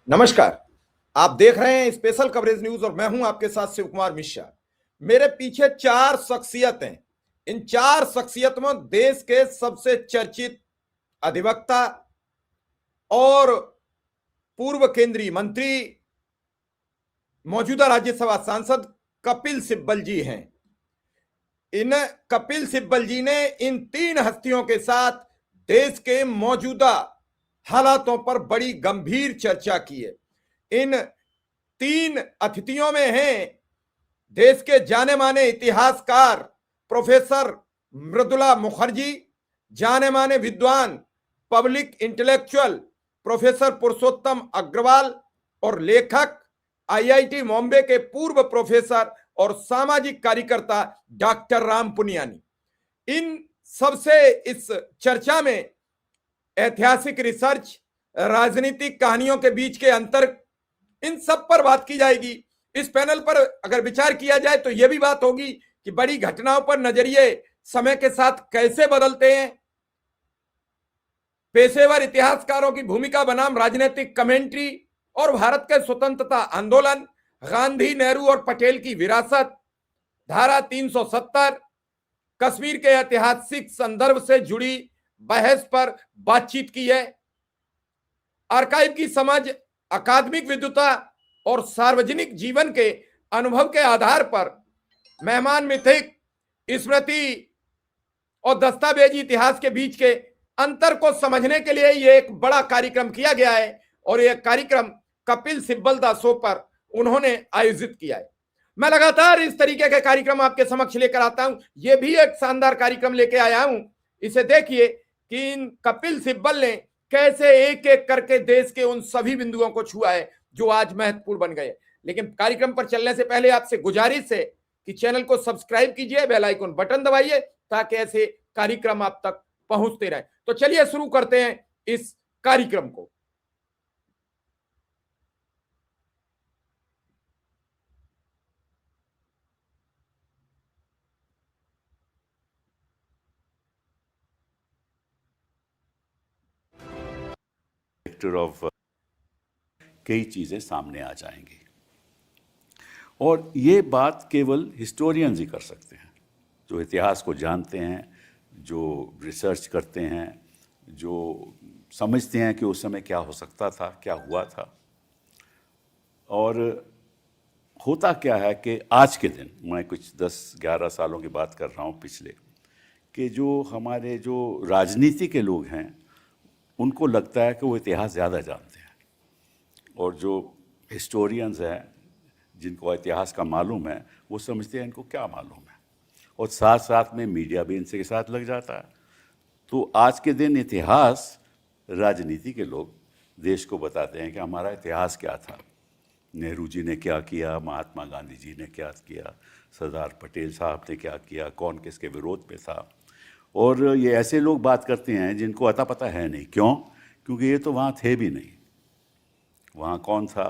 नमस्कार। आप देख रहे हैं स्पेशल कवरेज न्यूज और मैं हूं आपके साथ शिव कुमार मिश्रा। मेरे पीछे चार शख्सियतें, इन चार शख्सियतों में देश के सबसे चर्चित अधिवक्ता और पूर्व केंद्रीय मंत्री, मौजूदा राज्यसभा सांसद कपिल सिब्बल जी हैं। इन कपिल सिब्बल जी ने इन तीन हस्तियों के साथ देश के मौजूदा हालातों पर बड़ी गंभीर चर्चा की है। इन तीन अतिथियों में हैं देश के जाने माने इतिहासकार प्रोफेसर मृदुला मुखर्जी, जाने माने विद्वान पब्लिक इंटेलेक्चुअल प्रोफेसर पुरुषोत्तम अग्रवाल और लेखक आईआईटी बॉम्बे के पूर्व प्रोफेसर और सामाजिक कार्यकर्ता डॉक्टर राम पुनियानी। इन सबसे इस चर्चा में ऐतिहासिक रिसर्च, राजनीतिक कहानियों के बीच के अंतर, इन सब पर बात की जाएगी। इस पैनल पर अगर विचार किया जाए तो यह भी बात होगी कि बड़ी घटनाओं पर नजरिए समय के साथ कैसे बदलते हैं, पेशेवर इतिहासकारों की भूमिका बनाम राजनीतिक कमेंट्री और भारत के स्वतंत्रता आंदोलन, गांधी, नेहरू और पटेल की विरासत, धारा 370, कश्मीर के ऐतिहासिक संदर्भ से जुड़ी बहस पर बातचीत की है। आर्काइव की समझ, अकादमिक विद्वता और सार्वजनिक जीवन के अनुभव के आधार पर मेहमान मिथिक, स्मृति और दस्तावेजी इतिहास के बीच के अंतर को समझने के लिए यह एक बड़ा कार्यक्रम किया गया है और यह कार्यक्रम कपिल सिब्बल दा शो पर उन्होंने आयोजित किया है। मैं लगातार इस तरीके के कार्यक्रम आपके समक्ष लेकर आता हूं। यह भी एक शानदार कार्यक्रम लेके आया हूं। इसे देखिए कि इन कपिल सिब्बल ने कैसे एक एक करके देश के उन सभी बिंदुओं को छुआ है जो आज महत्वपूर्ण बन गए। लेकिन कार्यक्रम पर चलने से पहले आपसे गुजारिश है कि चैनल को सब्सक्राइब कीजिए, बेल आइकन बटन दबाइए ताकि ऐसे कार्यक्रम आप तक पहुंचते रहे। तो चलिए शुरू करते हैं इस कार्यक्रम को। ऑफ कई चीज़ें सामने आ जाएंगी और ये बात केवल हिस्टोरियंस ही कर सकते हैं, जो इतिहास को जानते हैं, जो रिसर्च करते हैं, जो समझते हैं कि उस समय क्या हो सकता था, क्या हुआ था। और होता क्या है कि आज के दिन, मैं कुछ 10-11 सालों की बात कर रहा हूँ पिछले, कि जो हमारे जो राजनीति के लोग हैं उनको लगता है कि वो इतिहास ज़्यादा जानते हैं और जो हिस्टोरियंस हैं जिनको इतिहास का मालूम है वो समझते हैं इनको क्या मालूम है, और साथ साथ में मीडिया भी इनसे के साथ लग जाता है। तो आज के दिन इतिहास राजनीति के लोग देश को बताते हैं कि हमारा इतिहास क्या था, नेहरू जी ने क्या किया, महात्मा गांधी जी ने क्या किया, सरदार पटेल साहब ने क्या किया, कौन किसके विरोध में था। और ये ऐसे लोग बात करते हैं जिनको अता पता है नहीं। क्यों? क्योंकि ये तो वहाँ थे भी नहीं। वहाँ कौन था?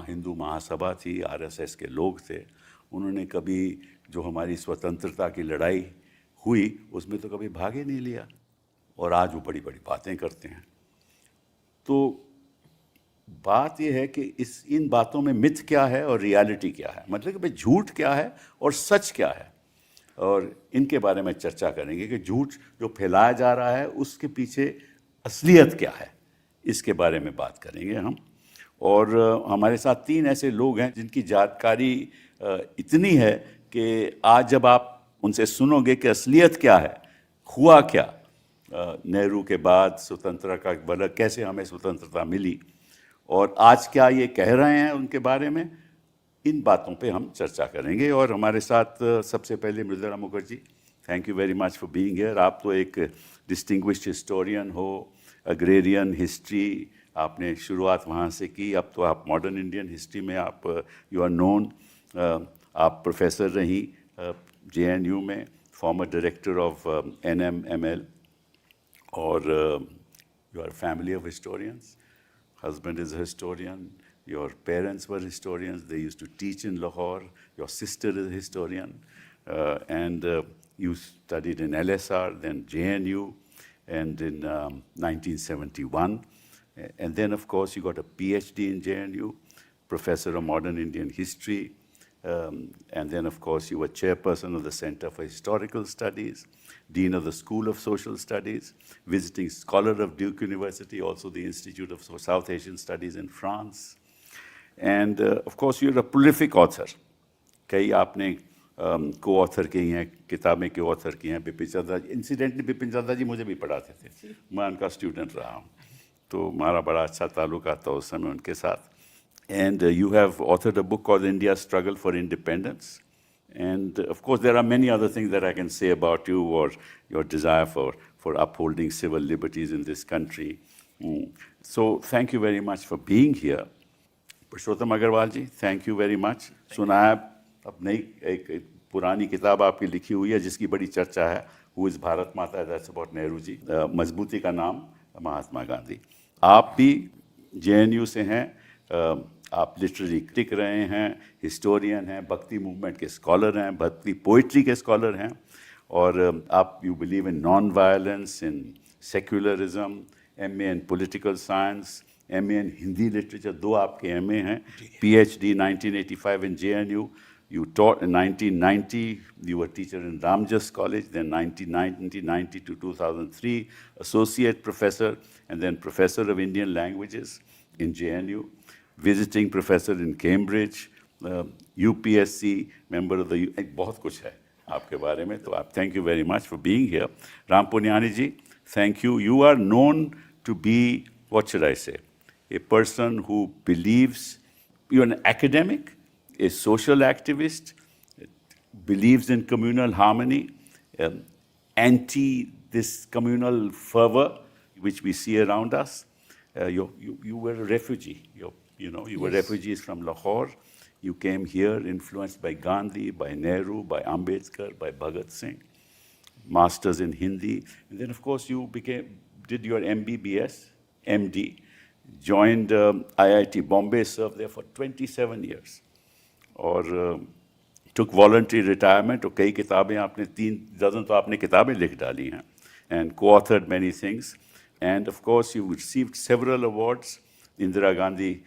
हिंदू महासभा थी, आरएसएस के लोग थे। उन्होंने कभी जो हमारी स्वतंत्रता की लड़ाई हुई उसमें तो कभी भाग ही नहीं लिया, और आज वो बड़ी बड़ी बातें करते हैं। तो बात यह है कि इन बातों में मिथ क्या है और रियलिटी क्या है, मतलब कि भाई झूठ क्या है और सच क्या है, और इनके बारे में चर्चा करेंगे कि झूठ जो फैलाया जा रहा है उसके पीछे असलियत क्या है, इसके बारे में बात करेंगे हम। और हमारे साथ 3 ऐसे लोग हैं जिनकी जानकारी इतनी है कि आज जब आप उनसे सुनोगे कि असलियत क्या है, हुआ क्या, नेहरू के बाद स्वतंत्रता का मतलब कैसे हमें स्वतंत्रता मिली और आज क्या ये कह रहे हैं उनके बारे में, इन बातों पे हम चर्चा करेंगे। और हमारे साथ सबसे पहले Mridula Mukherjee, thank you very much for being here. आप तो एक डिस्टिंग्विश्ड हिस्टोरियन हो, अग्रेरियन हिस्ट्री आपने शुरुआत वहाँ से की, अब तो आप मॉडर्न इंडियन हिस्ट्री में आप यू आर नोन। आप प्रोफेसर रही JNU में, फॉर्मर डायरेक्टर ऑफ NMML, और you are family of historians, husband is a historian, your parents were historians, they used to teach in Lahore, your sister is a historian, and you studied in LSR, then JNU, and in 1971 And then, of course, you got a PhD in JNU, Professor of Modern Indian History. And then, of course, you were chairperson of the Center for Historical Studies, Dean of the School of Social Studies, visiting scholar of Duke University, also the Institute of South Asian Studies in France. And, of course, you're a prolific author. कई आपने को-ऑथर की हैं, किताबें के author की हैं। Bipin Chandra, incidentally Bipin Chandra जी मुझे भी पढ़ाते थे, मैं उनका स्टूडेंट रहा हूँ, तो हमारा बड़ा अच्छा ताल्लुक था उस समय उनके साथ। And you have authored a book called India's Struggle for Independence. And of course, there are many other things that I can say about you or your desire for upholding civil liberties in this country. So thank you very much for being here. Purushottam Agarwal ji, thank you very much. सुना है अब नई एक पुरानी किताब आपकी लिखी हुई है जिसकी बड़ी चर्चा है, Who is भारत माता, that's about नेहरू जी। मजबूती का नाम महात्मा गांधी। आप भी JNU से हैं, आप लिटरेरी क्रिटिक रहे हैं, हिस्टोरियन हैं, भक्ति मूवमेंट के स्कॉलर हैं, भक्ति पोइट्री के स्कॉलर हैं, और आप you believe in non violence, in secularism, MA in political science, MA in Hindi literature, 2 आपके MA हैं, PhD 1985 in JNU. You taught in 1990, you were teacher in Ramjas College, then 1990 to 2003, associate professor, and then professor of Indian languages in JNU, visiting professor in Cambridge, UPSC, member of the, बहुत कुछ है आपके बारे में, तो आप thank you very much for being here. Ram Punyani ji, thank you. You are known to be, what should I say, a person who believes, you're an academic, a social activist, believes in communal harmony, anti this communal fervor which we see around us. You were a refugee. You were refugees from Lahore. You came here influenced by Gandhi, by Nehru, by Ambedkar, by Bhagat Singh. Masters in Hindi. And then, of course, you did your MBBS, MD, joined IIT Bombay, served there for 27 years. और took voluntary retirement, और कई किताबें आपने 3 dozen तो आपने किताबें लिख डाली हैं, and co-authored many things. And of course, you received several awards. Indira Gandhi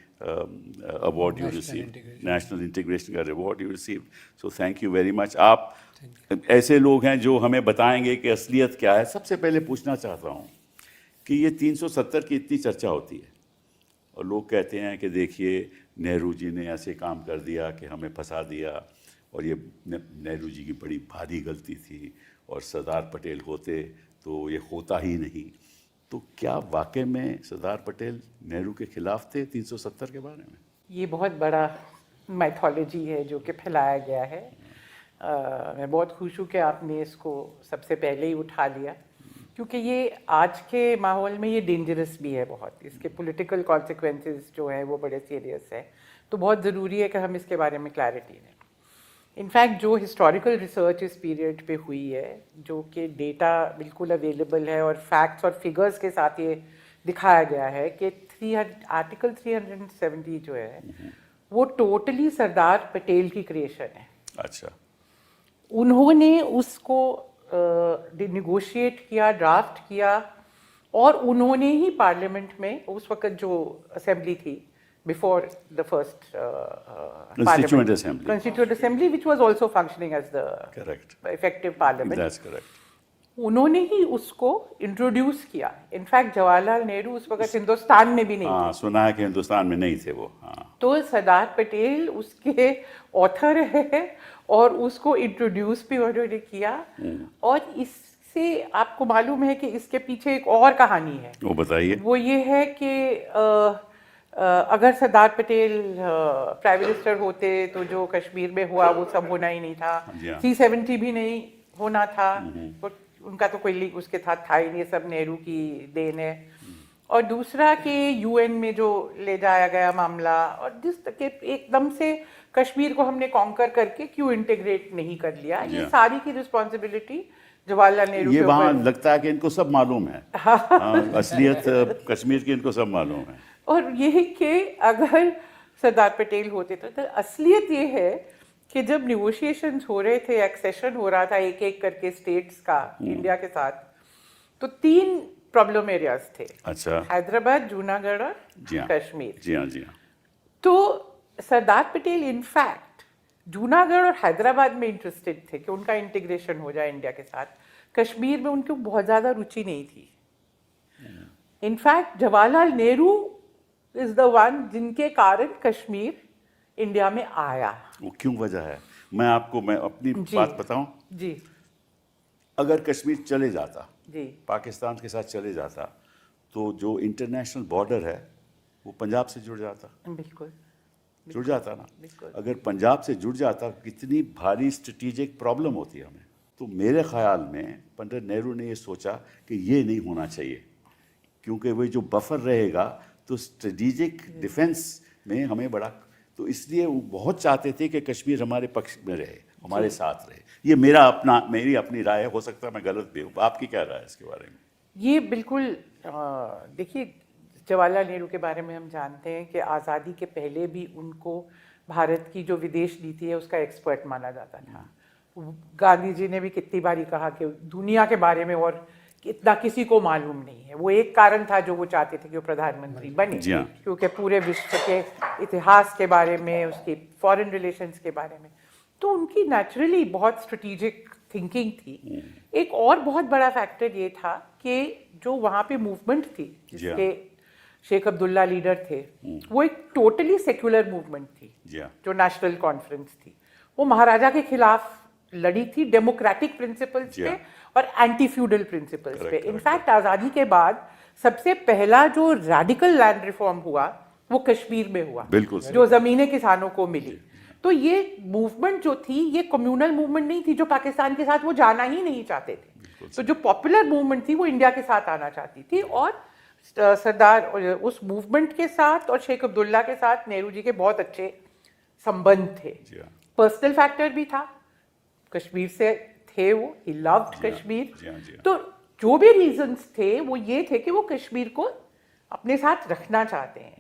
award you received, National Integration का award you received. So thank you very much. आप ऐसे लोग हैं जो हमें बताएंगे कि असलियत क्या है। सबसे पहले पूछना चाहता हूँ कि ये 370 की इतनी चर्चा होती है और लोग कहते हैं कि देखिए नेहरू जी ने ऐसे काम कर दिया कि हमें फंसा दिया, और ये नेहरू जी की बड़ी भारी गलती थी, और सरदार पटेल होते तो ये होता ही नहीं। तो क्या वाकई में सरदार पटेल नेहरू के खिलाफ थे 370 के बारे में? ये बहुत बड़ा माइथोलॉजी है जो कि फैलाया गया है। मैं बहुत खुश हूँ कि आपने इसको सबसे पहले ही उठा लिया, क्योंकि ये आज के माहौल में ये डेंजरस भी है बहुत। इसके पॉलिटिकल कॉन्सिक्वेंसेस जो हैं वो बड़े सीरियस हैं, तो बहुत ज़रूरी है कि हम इसके बारे में क्लैरिटी दें। इनफैक्ट जो हिस्टोरिकल रिसर्च इस पीरियड पे हुई है, जो कि डेटा बिल्कुल अवेलेबल है और फैक्ट्स और फिगर्स के साथ ये दिखाया गया है कि आर्टिकल 370 जो है वो टोटली सरदार पटेल की क्रिएशन है। अच्छा। उन्होंने उसको निगोशिएट किया, ड्राफ्ट किया, और उन्होंने ही पार्लियामेंट में उस वक्त जो असेंबली थी before the first Constituent Assembly. Constituent Assembly, which was also functioning as the correct effective parliament. That's correct. उन्होंने ही उसको इंट्रोड्यूस किया। इनफैक्ट जवाहरलाल नेहरू उस वक्त हिंदुस्तान में भी नहीं थे। सुना है कि हिंदुस्तान में नहीं थे वो। तो सरदार पटेल उसके ऑथर है और उसको इंट्रोड्यूस भी उन्होंने किया। और इससे आपको मालूम है कि इसके पीछे एक और कहानी है। वो बताइए। वो ये है कि अगर सरदार पटेल प्राइम मिनिस्टर होते तो जो कश्मीर में हुआ वो सब होना ही नहीं था। 370 भी नहीं होना था, उनका तो कोई लिंक उसके साथ था ही नहीं, सब नेहरू की देन है। और दूसरा कि यूएन में जो ले जाया गया मामला, और जिस के एकदम से कश्मीर को हमने कॉन्कर करके क्यों इंटीग्रेट नहीं कर लिया, ये सारी की रिस्पॉन्सिबिलिटी जवाहरलाल नेहरू ये वहाँ लगता है कि इनको सब मालूम है। असलियत कश्मीर की इनको सब मालूम है। और ये कि अगर सरदार पटेल होते तो असलियत ये है कि जब निगोशिएशंस हो रहे थे, एक्सेशन हो रहा था एक एक करके स्टेट्स का इंडिया के साथ, तो 3 प्रॉब्लम एरियाज थे, अच्छा, हैदराबाद, जूनागढ़ और जी हाँ, कश्मीर। जी हाँ, जी हाँ, तो सरदार पटेल इनफैक्ट जूनागढ़ और हैदराबाद में इंटरेस्टेड थे कि उनका इंटीग्रेशन हो जाए इंडिया के साथ। कश्मीर में उनको बहुत ज़्यादा रुचि नहीं थी। In fact Jawaharlal Nehru is the one जिनके कारण कश्मीर इंडिया में आया। वो क्यों वजह है? मैं अपनी जी। बात बताऊं, जी अगर कश्मीर चले जाता, जी पाकिस्तान के साथ चले जाता, तो जो इंटरनेशनल बॉर्डर है वो पंजाब से जुड़ जाता, बिल्कुल जुड़ जाता ना। बिल्कुल। अगर पंजाब से जुड़ जाता, कितनी भारी स्ट्रेटेजिक प्रॉब्लम होती है हमें। तो मेरे ख्याल में पंडित नेहरू ने ये सोचा कि ये नहीं होना चाहिए, क्योंकि वो जो बफर रहेगा तो स्ट्रेटेजिक डिफेंस में हमें बड़ा, तो इसलिए वो बहुत चाहते थे कि कश्मीर हमारे पक्ष में रहे, हमारे साथ रहे। ये मेरी अपनी राय है, हो सकता है मैं गलत भी हूँ। आपकी क्या राय है इसके बारे में? ये बिल्कुल देखिए, जवाहरलाल नेहरू के बारे में हम जानते हैं कि आज़ादी के पहले भी उनको भारत की जो विदेश नीति है उसका एक्सपर्ट माना जाता था। गांधी जी ने भी कितनी बारी कहा कि दुनिया के बारे में और इतना किसी को मालूम नहीं है। वो एक कारण था जो वो चाहते थे कि वो प्रधानमंत्री बने, जी हाँ। क्योंकि पूरे विश्व के इतिहास के बारे में, उसकी फॉरेन रिलेशंस के बारे में, तो उनकी नेचुरली बहुत स्ट्रेटेजिक थिंकिंग थी। एक और बहुत बड़ा फैक्टर ये था कि जो वहाँ पे मूवमेंट थी जिसके शेख अब्दुल्ला लीडर थे, वो एक टोटली सेक्युलर मूवमेंट थी, जी हाँ, जो नेशनल कॉन्फ्रेंस थी। वो महाराजा के खिलाफ लड़ी थी, डेमोक्रेटिक प्रिंसिपल्स पे और एंटी फ्यूडल प्रिंसिपल्स पे। इनफैक्ट आज़ादी के बाद सबसे पहला जो रेडिकल लैंड रिफॉर्म हुआ वो कश्मीर में हुआ, बिल्कुल जो ज़मीनें किसानों को मिली। तो ये मूवमेंट जो थी, ये कम्युनल मूवमेंट नहीं थी जो पाकिस्तान के साथ वो जाना ही नहीं चाहते थे। तो जो पॉपुलर मूवमेंट थी वो इंडिया के साथ आना चाहती थी, और सरदार उस मूवमेंट के साथ और शेख अब्दुल्ला के साथ नेहरू जी के बहुत अच्छे संबंध थे। पर्सनल फैक्टर भी था, कश्मीर से थे वो, ही लव्ड कश्मीर। तो जो भी रीजंस थे वो ये थे कि वो कश्मीर को अपने साथ रखना चाहते हैं,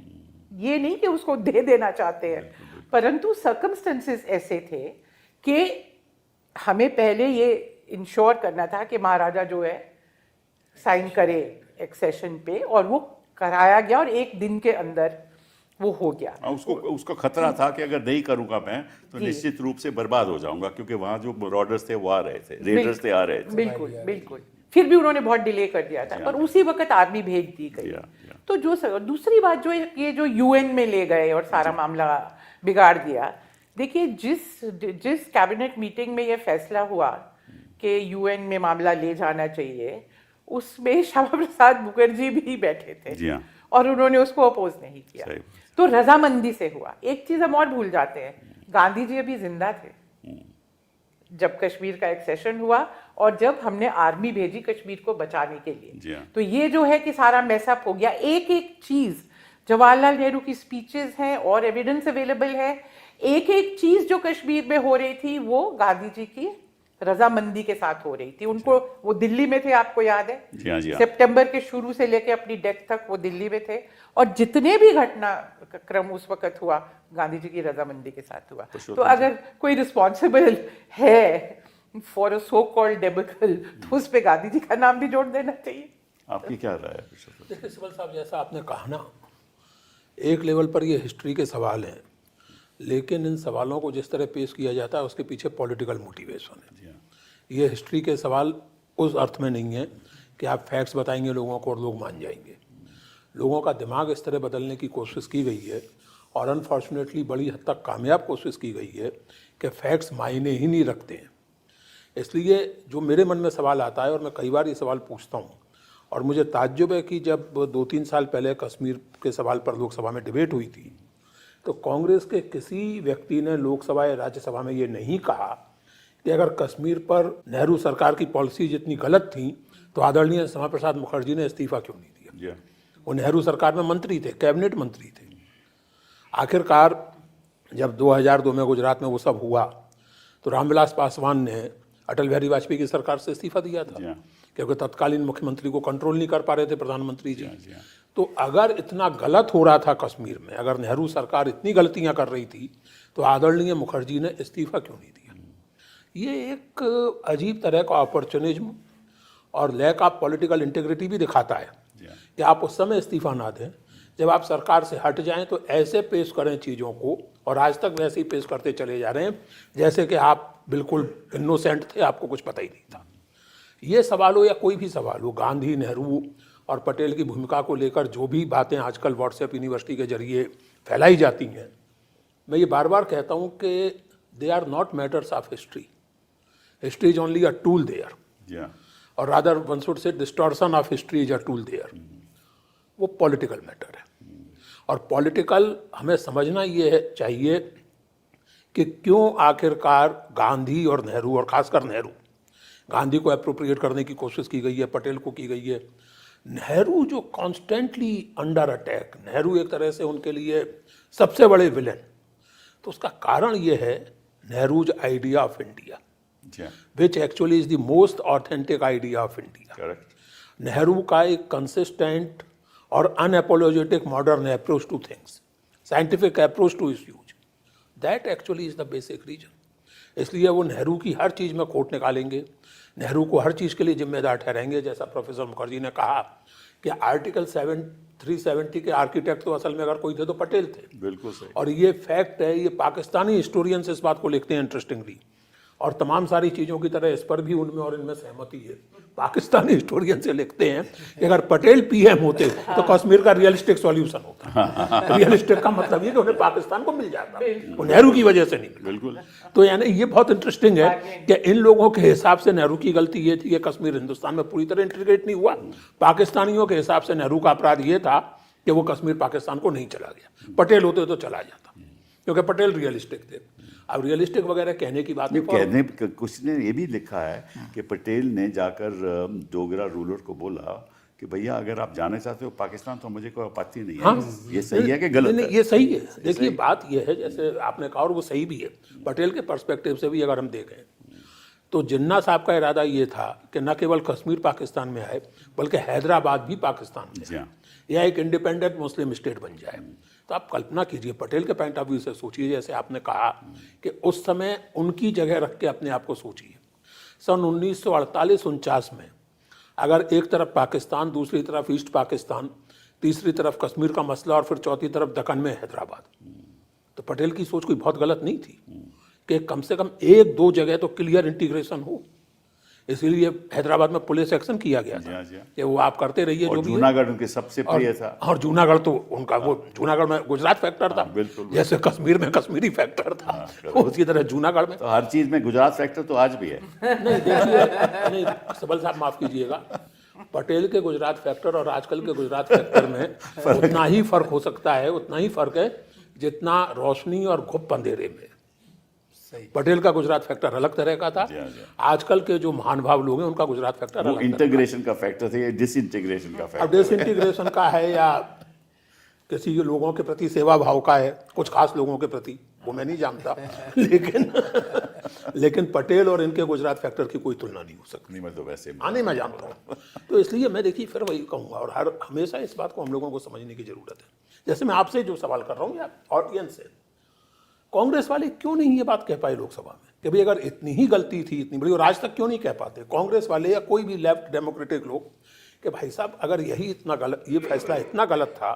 ये नहीं कि उसको दे देना चाहते हैं। परंतु सर्कमस्टेंसेस ऐसे थे कि हमें पहले ये इंश्योर करना था कि महाराजा जो है साइन करे एक्सेशन पे, और वो कराया गया और एक दिन के अंदर वो हो गया। उसको खतरा था कि अगर नहीं करूंगा मैं तो निश्चित रूप से बर्बाद हो जाऊंगा, क्योंकि वहां जो रॉडर्स थे वो आ रहे थे, रेडर्स थे, आ रहे थे। बिल्कुल बिल्कुल। फिर भी उन्होंने बहुत डिले कर दिया था, पर उसी वक्त आर्मी भेज दी गई। तो जो दूसरी बात जो ये जो यूएन में ले गए और सारा मामला बिगाड़ दिया। देखिए, जिस कैबिनेट मीटिंग में ये फैसला हुआ कि यूएन में मामला ले जाना चाहिए, उसमें श्यामा प्रसाद मुखर्जी भी बैठे थे और उन्होंने उसको अपोज नहीं किया। तो रजामंदी से हुआ। एक चीज हम और भूल जाते हैं, गांधी जी अभी जिंदा थे जब कश्मीर का एक्सेशन हुआ और जब हमने आर्मी भेजी कश्मीर को बचाने के लिए। तो ये जो है कि सारा मैसअप हो गया। एक एक चीज, जवाहरलाल नेहरू की स्पीचेस हैं और एविडेंस अवेलेबल है, एक एक चीज जो कश्मीर में हो रही थी वो गांधी जी की रजामंदी के साथ हो रही थी। उनको, वो दिल्ली में थे, आपको याद है, सितंबर के शुरू से लेके अपनी डेथ तक वो दिल्ली में थे, और जितने भी घटनाक्रम उस वक्त हुआ गांधी जी की रजामंदी के साथ हुआ। तो अगर कोई रिस्पॉन्सिबल है फॉर अ सो कॉल्ड डेबकल, तो उस पे गांधी जी का नाम भी जोड़ देना चाहिए। आपकी क्या राय है? देखिए सिब्बल साहब, जैसा आपने कहा ना, एक लेवल पर ये हिस्ट्री के सवाल हैं, लेकिन इन सवालों को जिस तरह पेश किया जाता है उसके पीछे पॉलिटिकल मोटिवेशन है। ये हिस्ट्री के सवाल उस अर्थ में नहीं है कि आप फैक्ट्स बताएंगे लोगों को और लोग मान जाएंगे। लोगों का दिमाग इस तरह बदलने की कोशिश की गई है, और अनफॉर्चुनेटली बड़ी हद तक कामयाब कोशिश की गई है कि फैक्ट्स मायने ही नहीं रखते हैं। इसलिए जो मेरे मन में सवाल आता है, और मैं कई बार ये सवाल पूछता हूँ, और मुझे ताज्जुब है कि जब 2-3 साल पहले कश्मीर के सवाल पर लोकसभा में डिबेट हुई थी, तो कांग्रेस के किसी व्यक्ति ने लोकसभा या राज्यसभा में ये नहीं कहा कि अगर कश्मीर पर नेहरू सरकार की पॉलिसी जितनी गलत थी तो आदरणीय श्यामा प्रसाद मुखर्जी ने इस्तीफा क्यों नहीं दिया। वो नेहरू सरकार में मंत्री थे, कैबिनेट मंत्री थे। आखिरकार जब 2002 में गुजरात में वो सब हुआ तो रामविलास पासवान ने अटल बिहारी वाजपेयी की सरकार से इस्तीफा दिया था, क्योंकि तत्कालीन मुख्यमंत्री को कंट्रोल नहीं कर पा रहे थे प्रधानमंत्री जी। तो अगर इतना गलत हो रहा था कश्मीर में, अगर नेहरू सरकार इतनी गलतियां कर रही थी, तो आदरणीय मुखर्जी ने इस्तीफा क्यों नहीं दिया। ये एक अजीब तरह का अपॉर्चुनिज्म और लैक ऑफ पॉलिटिकल इंटीग्रिटी भी दिखाता है कि आप उस समय इस्तीफा ना दें जब आप सरकार से हट जाएं, तो ऐसे पेश करें चीज़ों को, और आज तक वैसे ही पेश करते चले जा रहे हैं जैसे कि आप बिल्कुल इनोसेंट थे, आपको कुछ पता ही नहीं था। ये सवाल हो या कोई भी सवाल हो, गांधी, नेहरू और पटेल की भूमिका को लेकर जो भी बातें आजकल व्हाट्सएप यूनिवर्सिटी के जरिए फैलाई जाती हैं, मैं ये बार बार कहता हूँ कि they are not matters of history, history is only a tool there, और rather one should say distortion of history is a tool there. वो पॉलिटिकल मैटर है, और पॉलिटिकल हमें समझना ये है चाहिए कि क्यों आखिरकार गांधी और नेहरू, और खासकर नेहरू, गांधी को अप्रोप्रिएट करने की कोशिश की गई है, पटेल को की गई है। नेहरू जो कॉन्स्टेंटली अंडर अटैक, नेहरू एक तरह से उनके लिए सबसे बड़े विलेन, तो उसका कारण ये है Nehru's idea of India, which actually is the most authentic idea of India. Nehru का एक कंसिस्टेंट और unapologetic modern approach to things, scientific approach to issues, that actually is the basic reason. इसलिए वो नेहरू की हर चीज़ में खोट निकालेंगे, नेहरू को हर चीज़ के लिए जिम्मेदार ठहराएंगे। जैसा प्रोफेसर मुखर्जी ने कहा कि आर्टिकल 370 के आर्किटेक्ट तो असल में अगर कोई थे तो पटेल थे। बिल्कुल सही। और ये फैक्ट है, ये पाकिस्तानी हिस्टोरियंस इस बात को लिखते हैं इंटरेस्टिंगली, और तमाम सारी चीज़ों की तरह इस पर भी उनमें और इनमें सहमति है। पाकिस्तानी हिस्टोरियन से लिखते हैं कि अगर पटेल पीएम होते तो कश्मीर का रियलिस्टिक सॉल्यूशन होता। रियलिस्टिक का मतलब ये कि उन्हें पाकिस्तान को मिल जाता, वो नेहरू की वजह से नहीं मिला। बिल्कुल। तो यानी ये बहुत इंटरेस्टिंग है कि इन लोगों के हिसाब से नेहरू की गलती ये थी कि कश्मीर हिंदुस्तान में पूरी तरह इंटीग्रेट नहीं हुआ। पाकिस्तानियों के हिसाब से नेहरू का अपराध ये था कि वो कश्मीर पाकिस्तान को नहीं चला गया। पटेल होते तो चला जाता, क्योंकि पटेल रियलिस्टिक थे। अब रियलिस्टिक वगैरह कहने की बात नहीं, कहने कुछ ने ये भी लिखा है कि पटेल ने जाकर डोगरा रूलर को बोला कि भैया अगर आप जाना चाहते हो पाकिस्तान तो मुझे कोई आपत्ति नहीं है। हाँ, ये सही है कि गलत है? ये सही है। देखिए बात ये है, जैसे आपने कहा, और वो सही भी है पटेल के पर्सपेक्टिव से भी अगर हम देखें तो जिन्ना साहब का इरादा ये था कि न केवल कश्मीर पाकिस्तान में आए बल्कि हैदराबाद भी पाकिस्तान में आए, या एक इंडिपेंडेंट मुस्लिम स्टेट बन जाए। तो आप कल्पना कीजिए, पटेल के पॉइंट ऑफ व्यू से सोचिए, जैसे आपने कहा कि उस समय उनकी जगह रख के अपने आप को सोचिए। सन 1948-49 में अगर एक तरफ पाकिस्तान, दूसरी तरफ ईस्ट पाकिस्तान, तीसरी तरफ कश्मीर का मसला और फिर चौथी तरफ दक्कन में हैदराबाद, तो पटेल की सोच कोई बहुत गलत नहीं थी कि कम से कम एक दो जगह तो क्लियर इंटीग्रेशन हो। इसीलिए हैदराबाद में पुलिस एक्शन किया गया था कि वो आप करते रहिए जो भी। जूनागढ़ उनके सबसे प्रिय था, और जूनागढ़ तो उनका वो जूनागढ़ में गुजरात फैक्टर था, जैसे कश्मीर में कश्मीरी फैक्टर था, उसी तरह जूनागढ़ में तो हर चीज में गुजरात फैक्टर तो आज भी है। नहीं देखिए, नहीं सबल साहब माफ कीजिएगा, पटेल के गुजरात फैक्टर और आजकल के गुजरात फैक्टर में उतना ही फर्क हो सकता है, उतना ही फर्क है जितना रोशनी और घुप अंधेरे में। पटेल का गुजरात फैक्टर अलग तरह का था, आजकल के जो महानुभाव लोग हैं उनका गुजरात फैक्टर अलग। इंटीग्रेशन का फैक्टर था, ये डिसइंटीग्रेशन का फैक्टर। अब डिसइंटीग्रेशन का है या किसी लोगों के प्रति सेवा भाव का है, कुछ खास लोगों के प्रति, वो मैं नहीं जानता, लेकिन पटेल और इनके गुजरात फैक्टर की कोई तुलना नहीं हो सकती। नहीं, मैं तो वैसे आने मैं जानता हूँ। तो इसलिए मैं देखिए फिर वही कहूँगा, और हमेशा इस बात को हम लोगों को समझने की जरूरत है। जैसे मैं आपसे जो सवाल कर रहा हूँ या ऑडियंस से, कांग्रेस वाले क्यों नहीं ये बात कह पाए लोकसभा में कि भाई अगर इतनी ही गलती थी, इतनी बड़ी, और आज तक क्यों नहीं कह पाते कांग्रेस वाले या कोई भी लेफ्ट डेमोक्रेटिक लोग कि भाई साहब अगर यही इतना गलत, ये फैसला इतना गलत था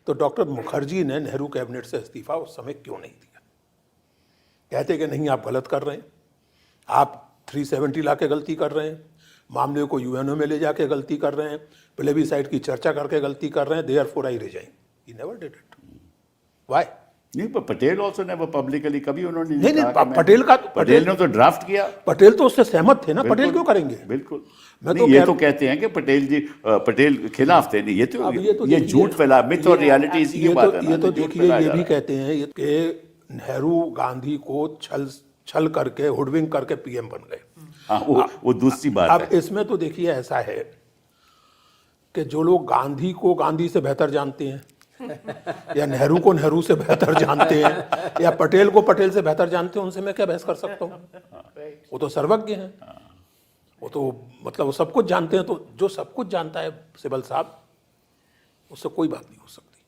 तो डॉक्टर मुखर्जी ने नेहरू कैबिनेट से इस्तीफा उस समय क्यों नहीं दिया? कहते कि नहीं आप गलत कर रहे हैं, आप 370 ला के गलती कर रहे हैं, मामले को यूएनओ में ले जाके गलती कर रहे हैं, प्लेबिसाइट की चर्चा करके गलती कर रहे हैं, therefore I resign. He never did it. Why? नहीं, पर पटेल ऑल्सो नेवर पब्लिकली, कभी उन्होंने नहीं, पटेल ने तो ड्राफ्ट किया। पटेल तो उससे सहमत थे ना, पटेल क्यों करेंगे? बिल्कुल। मैं तो ये तो कहते हैं कि पटेल खिलाफ थे। नहीं, ये झूठ फैला, मिथ और रियलिटी इसी की बात है। ये तो देखिए, ये भी कहते हैं कि नेहरू गांधी को छल करके, हुडविंग करके पीएम बन गए। हाँ, वो दूसरी बात है। अब इसमें तो देखिए ऐसा है कि जो लोग गांधी को गांधी से बेहतर जानते हैं, या नेहरू को नेहरू से बेहतर जानते हैं, या पटेल को पटेल से बेहतर जानते हैं, उनसे मैं क्या बहस कर सकता हूँ? वो तो सर्वज्ञ हैं, वो तो मतलब वो सब कुछ जानते हैं। तो जो सब कुछ जानता है सिबल साहब, उससे कोई बात नहीं हो सकती।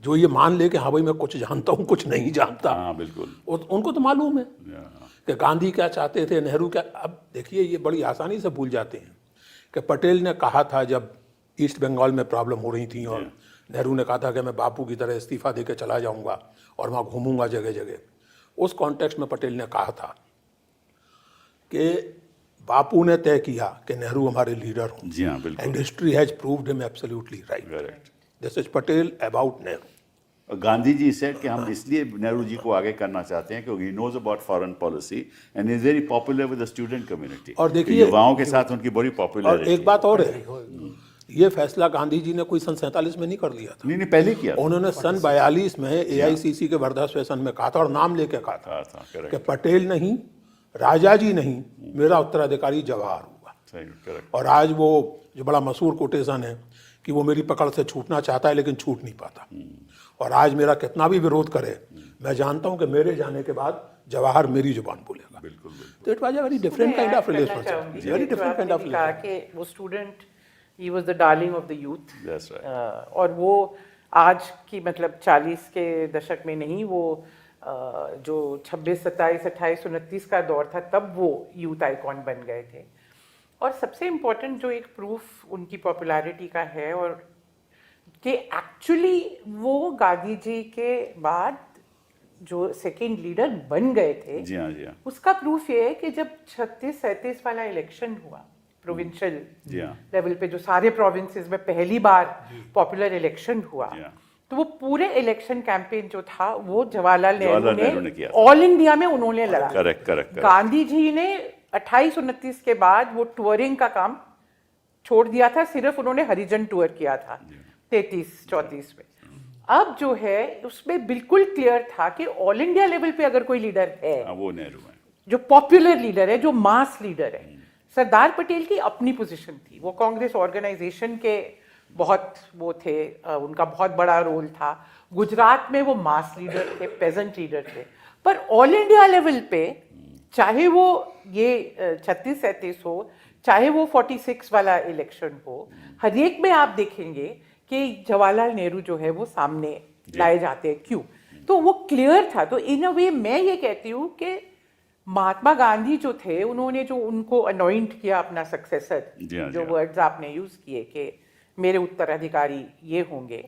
जो ये मान ले कि हाँ भाई मैं कुछ जानता हूँ कुछ नहीं जानता, हाँ बिल्कुल, उनको तो मालूम है या, कि गांधी क्या चाहते थे, नेहरू क्या। अब देखिए ये बड़ी आसानी से भूल जाते हैं कि पटेल ने कहा था जब ईस्ट बंगाल में प्रॉब्लम हो रही थी और नेहरू ने कहा था कि मैं बापू की तरह इस्तीफा देके चला जाऊंगा और वहाँ घूमूंगा जगह जगह। उस कॉन्टेक्स्ट में पटेल ने कहा था कि बापू ने तय किया कि नेहरू हमारे लीडर हों, जी हाँ बिल्कुल, and history has proved him absolutely right. Correct. This is Patel about Nehru. Gandhi ji said कि हम इसलिए नेहरू जी को आगे करना चाहते हैं क्योंकि he knows about foreign policy and is very popular with the student community. और देखिए युवाओं के साथ उनकी बड़ी और पॉपुलरिटी। एक बात और है, ये फैसला गांधी जी ने कोई सन 47 में नहीं कर लिया था, नहीं पहले किया था। उन्होंने सन 42 में AICC के वर्धा सेशन में कहा था और नाम लेके कहा था कि करेक्ट, पटेल नहीं, राजा जी नहीं, मेरा उत्तराधिकारी जवाहर होगा। सही, करेक्ट। और आज वो जो बड़ा मशहूर कोटेशन है कि वो मेरी पकड़ से छूटना चाहता है लेकिन छूट नहीं पाता, और आज मेरा कितना भी विरोध करे मैं जानता हूं कि मेरे जाने के बाद जवाहर मेरी जुबान बोलेगा। बिल्कुल बिल्कुल, तो it was a very different kind of relationship, very different kind of relationship. कि वो student he was the darling of the youth, that's right. और वो आज की मतलब 40 के दशक में नहीं, वो जो 26, 27, 28, 29 का दौर था तब वो यूथ आइकॉन बन गए थे। और सबसे इम्पोर्टेंट जो एक प्रूफ उनकी पॉपुलैरिटी का है और कि एक्चुअली वो गांधी जी के बाद जो सेकंड लीडर बन गए थे, जी हाँ, जी हाँ, उसका प्रूफ ये है कि जब 36-37 वाला इलेक्शन हुआ प्रोविंशियल जी हाँ, लेवल पे, जो सारे प्रोविंसेस में पहली बार पॉपुलर इलेक्शन हुआ, जी हाँ। तो वो पूरे इलेक्शन कैंपेन जो था वो जवाहरलाल नेहरू नेहरू ने ने किया था। ऑल इंडिया में उन्होंने लड़ा। करेक्ट करेक्ट, गांधी जी ने 28-29 के बाद वो टूरिंग का काम छोड़ दिया था, सिर्फ उन्होंने हरिजन टूर किया था 33-34 में। अब जो है उसमें बिल्कुल क्लियर था कि ऑल इंडिया लेवल पे अगर कोई लीडर है वो नेहरू है। जो पॉपुलर लीडर है, जो मास लीडर है, सरदार पटेल की अपनी पोजीशन थी, वो कांग्रेस ऑर्गेनाइजेशन के बहुत वो थे, उनका बहुत बड़ा रोल था। गुजरात में वो मास लीडर थे, पेजेंट लीडर थे, पर ऑल इंडिया लेवल पे चाहे वो ये 36-37 हो, चाहे वो 46 वाला इलेक्शन हो, हर एक में आप देखेंगे कि जवाहरलाल नेहरू जो है वो सामने लाए जाते हैं। क्यों? तो वो क्लियर था। तो इन अ वे मैं ये कहती हूँ कि महात्मा गांधी जो थे, उन्होंने जो उनको अनॉइंट किया अपना सक्सेसर, जो वर्ड्स आपने यूज किए कि मेरे उत्तराधिकारी ये होंगे,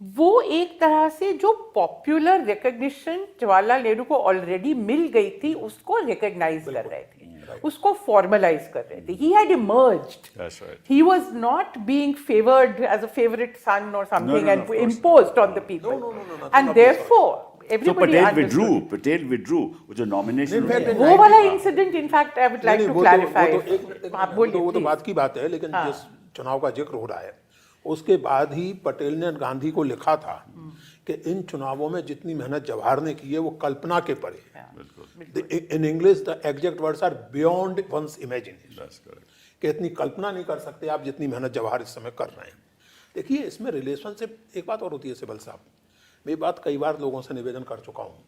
वो एक तरह से जो पॉपुलर रिकग्निशन जवाहरलाल नेहरू को ऑलरेडी मिल गई थी उसको रिकग्नाइज कर रहे थे, उसको फॉर्मलाइज कर रहे थे। He had emerged. That's right. He was not being favored as a favorite son or something No, and of course. imposed on the people. No, And therefore, So everybody understood. Pटेल withdrew वो जो nomination In fact, हुई है। वो वाला incident in fact I would like to clarify. वो तो बात की बात है, लेकिन जिस चुनाव का जिक्र हो रहा है उसके बाद ही पटेल ने गांधी को लिखा था कि इन चुनावों में जितनी मेहनत जवाहर ने की है वो कल्पना के परे है। In English the exact words are beyond one's imagination, That's correct. कि इतनी कल्पना नहीं कर सकते आप जितनी मेहनत जवाहर इस समय कर रहे हैं। देखिए इसमें रिलेशनशिप एक बात और होती है सिबल साहब, मैं ये बात कई बार लोगों से निवेदन कर चुका हूँ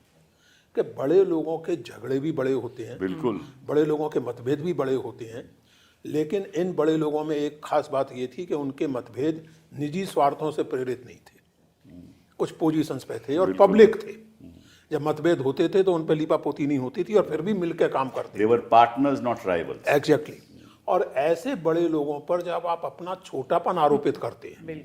कि बड़े लोगों के झगड़े भी बड़े होते हैं, बिल्कुल, बड़े लोगों के मतभेद भी बड़े होते हैं, लेकिन इन बड़े लोगों में एक खास बात ये थी कि उनके मतभेद निजी स्वार्थों से प्रेरित नहीं थे, कुछ पोजीशंस पे थे और पब्लिक थे। जब मतभेद होते थे तो उन पर लीपापोती नहीं होती थी और फिर भी मिलकर काम करते। they were partners not rivals. Exactly. और ऐसे बड़े लोगों पर जब आप अपना छोटापन आरोपित करते हैं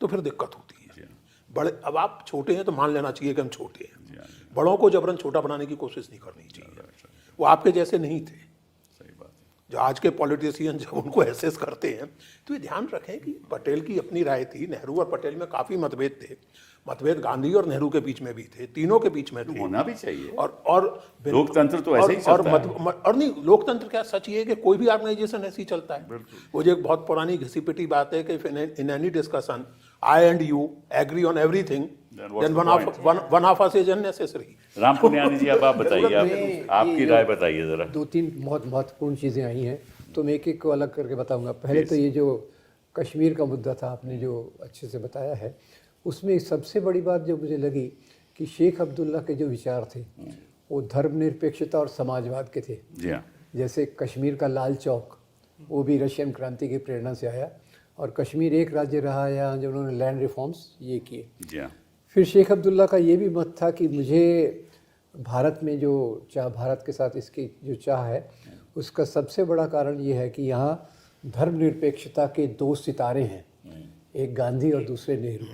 तो फिर दिक्कत होती है। बड़े, अब आप छोटे हैं तो मान लेना चाहिए कि हम छोटे हैं, बड़ों को जबरन छोटा बनाने की कोशिश नहीं करनी चाहिए। वो आपके जैसे नहीं थे। सही बात है। जो आज के पॉलिटिशियन जब उनको एसेस करते हैं तो ये ध्यान रखें कि पटेल की अपनी राय थी, नेहरू और पटेल में काफ़ी मतभेद थे, मतभेद गांधी और नेहरू के बीच में भी थे, तीनों के बीच में थे, होना भी चाहिए। और लोकतंत्र तो ऐसे ही चलता है। और नहीं, लोकतंत्र क्या, सच ये है कि कोई भी ऑर्गेनाइजेशन ऐसे ही चलता है। वो जो एक बहुत पुरानी घिसी पिटी बात है कि in any discussion I and you agree on everything, then one of us is unnecessary. Ram Puniyani ji, अब आप बताइए, आपकी राय बताइए जरा। 2-3 बहुत महत्वपूर्ण चीज़ें आई हैं तो मैं एक एक को अलग करके बताऊंगा। पहले तो ये जो कश्मीर का मुद्दा था आपने जो अच्छे से बताया है, उसमें सबसे बड़ी बात जो मुझे लगी कि शेख अब्दुल्ला के जो विचार थे वो धर्मनिरपेक्षता और समाजवाद के थे। जी हाँ, जैसे कश्मीर का लाल चौक वो भी रशियन क्रांति की प्रेरणा से आया और कश्मीर एक राज्य रहा है यहाँ जब उन्होंने लैंड रिफॉर्म्स ये किए। जी हाँ। फिर शेख अब्दुल्ला का ये भी मत था कि मुझे भारत में जो भारत के साथ इसकी जो चाह है उसका सबसे बड़ा कारण ये है कि यहाँ धर्मनिरपेक्षता के दो सितारे हैं, एक गांधी और दूसरे नेहरू।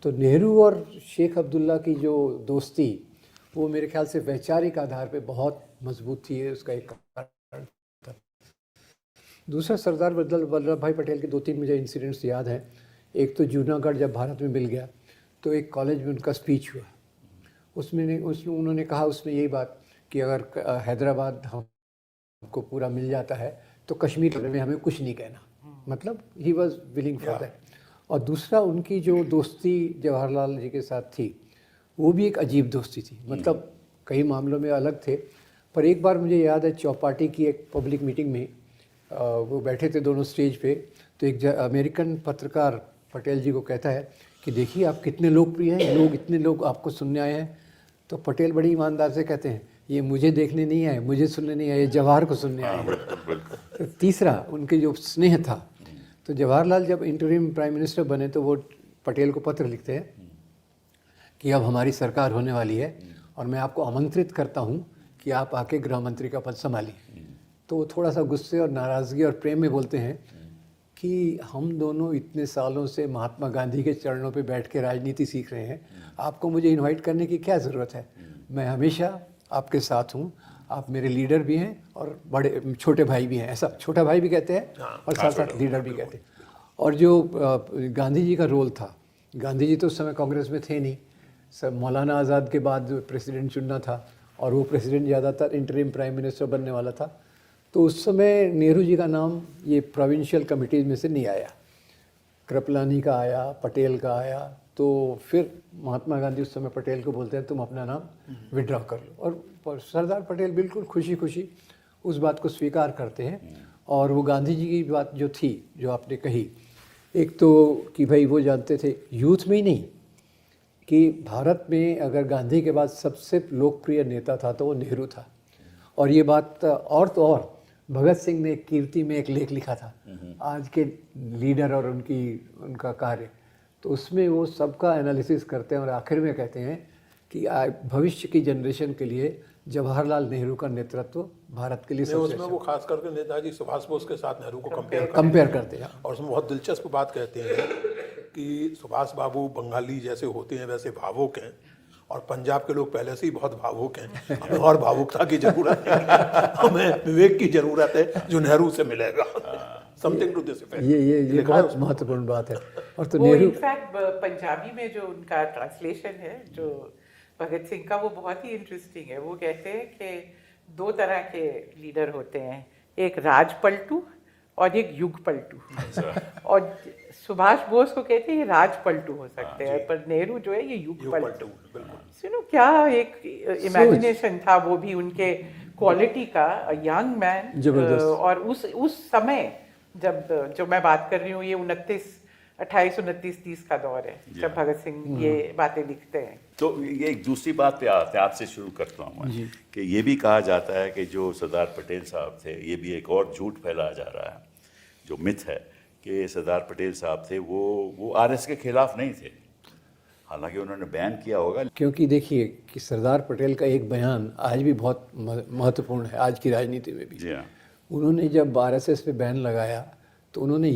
तो नेहरू और शेख अब्दुल्ला की जो दोस्ती वो मेरे ख्याल से वैचारिक आधार पे बहुत मजबूत थी, उसका एक कारण था। दूसरा सरदार वल्लभ भाई पटेल के 2-3 मुझे इंसिडेंट्स याद हैं। एक तो जूनागढ़ जब भारत में मिल गया तो एक कॉलेज में उनका स्पीच हुआ, उसमें उन्होंने कहा उसमें यही बात कि अगर हैदराबाद हमको पूरा मिल जाता है तो कश्मीर में हमें कुछ नहीं कहना, मतलब he was willing for that. और दूसरा उनकी जो दोस्ती जवाहरलाल जी के साथ थी वो भी एक अजीब दोस्ती थी, मतलब कई मामलों में अलग थे। पर एक बार मुझे याद है चौपाटी की एक पब्लिक मीटिंग में वो बैठे थे दोनों स्टेज पे, तो एक अमेरिकन पत्रकार पटेल जी को कहता है कि देखिए आप कितने लोकप्रिय हैं, इतने लोग आपको सुनने आए हैं। तो पटेल बड़ी ईमानदार से कहते हैं ये मुझे देखने नहीं आए, मुझे सुनने नहीं आए, ये जवाहर को सुनने आए हैं। तो तीसरा उनके जो स्नेह था, तो जवाहरलाल जब इंटरिम प्राइम मिनिस्टर बने तो वो पटेल को पत्र लिखते हैं कि अब हमारी सरकार होने वाली है और मैं आपको आमंत्रित करता हूँ कि आप आके गृह मंत्री का पद संभालिए। तो वो थोड़ा सा गुस्से और नाराज़गी और प्रेम में बोलते हैं कि हम दोनों इतने सालों से महात्मा गांधी के चरणों पे बैठ के राजनीति सीख रहे हैं, आपको मुझे इनवाइट करने की क्या ज़रूरत है, मैं हमेशा आपके साथ हूँ, आप मेरे लीडर भी हैं और बड़े छोटे भाई भी हैं, ऐसा छोटा भाई भी कहते हैं और साथ साथ लीडर भी कहते हैं। और जो गांधी जी का रोल था, गांधी जी तो उस समय कांग्रेस में थे नहीं, सब मौलाना आज़ाद के बाद प्रेसिडेंट चुनना था और वो प्रेसिडेंट ज़्यादातर इंटरिम प्राइम मिनिस्टर बनने वाला था। तो उस समय नेहरू जी का नाम ये प्रोविंशियल कमिटीज़ में से नहीं आया, कृपलानी का आया, पटेल का आया। तो फिर महात्मा गांधी उस समय पटेल को बोलते हैं तुम अपना नाम विड्रॉ कर लो, और सरदार पटेल बिल्कुल खुशी खुशी उस बात को स्वीकार करते हैं। और वो गांधी जी की बात जो थी, जो आपने कही, एक तो कि भाई वो जानते थे यूथ में ही नहीं कि भारत में अगर गांधी के बाद सबसे लोकप्रिय नेता था तो वो नेहरू था। और ये बात और तो और भगत सिंह ने कीर्ति में एक लेख लिखा था आज के लीडर और उनका कार्य, तो उसमें वो सबका एनालिसिस करते हैं और आखिर में कहते हैं कि भविष्य की जनरेशन के लिए जवाहरलाल नेहरू का नेतृत्व भारत के लिए सबसे उसमें वो खास करके नेताजी सुभाष बोस के साथ नेहरू को कंपेयर करते हैं। और उसमें बहुत दिलचस्प बात कहते हैं कि सुभाष बाबू बंगाली जैसे होते हैं वैसे भावुक हैं और पंजाब के लोग पहले से ही बहुत भावुक हैं, हमें और भावुकता की जरूरत है, हमें विवेक की जरूरत है जो नेहरू से मिलेगा। Something to this effect. ये बहुत महत्वपूर्ण बात है। और तो वो नेहरू इनफैक्ट पंजाबी में जो उनका ट्रांसलेशन है जो भगत सिंह का, वो बहुत ही इंटरेस्टिंग है। वो कहते हैं कि 2 तरह के लीडर होते हैं, एक राज पलटू और एक युग पलटू। और सुभाष बोस को कहते हैं ये राज पलटू हो सकते हैं, पर नेहरू जो है ये युग पलटू। सुनो क्या एक इमेजिनेशन था वो भी उनके क्वालिटी का, यंग मैन। और उस समय जब जो मैं बात कर रही हूँ ये 2829-30 का दौर है जब भगत सिंह ये बातें लिखते हैं। तो ये एक दूसरी बात पे आते हैं, आपसे शुरू करता हूँ मैं कि ये भी कहा जाता है कि जो सरदार पटेल साहब थे, ये भी एक और झूठ फैलाया जा रहा है, जो मिथ है कि सरदार पटेल साहब थे वो आरएस के खिलाफ नहीं थे, हालांकि उन्होंने बैन किया होगा। क्योंकि देखिए कि सरदार पटेल का एक बयान आज भी बहुत महत्वपूर्ण है आज की राजनीति में भी। जी हाँ। उन्होंने जब आरएसएस पे बैन लगाया तो उन्होंने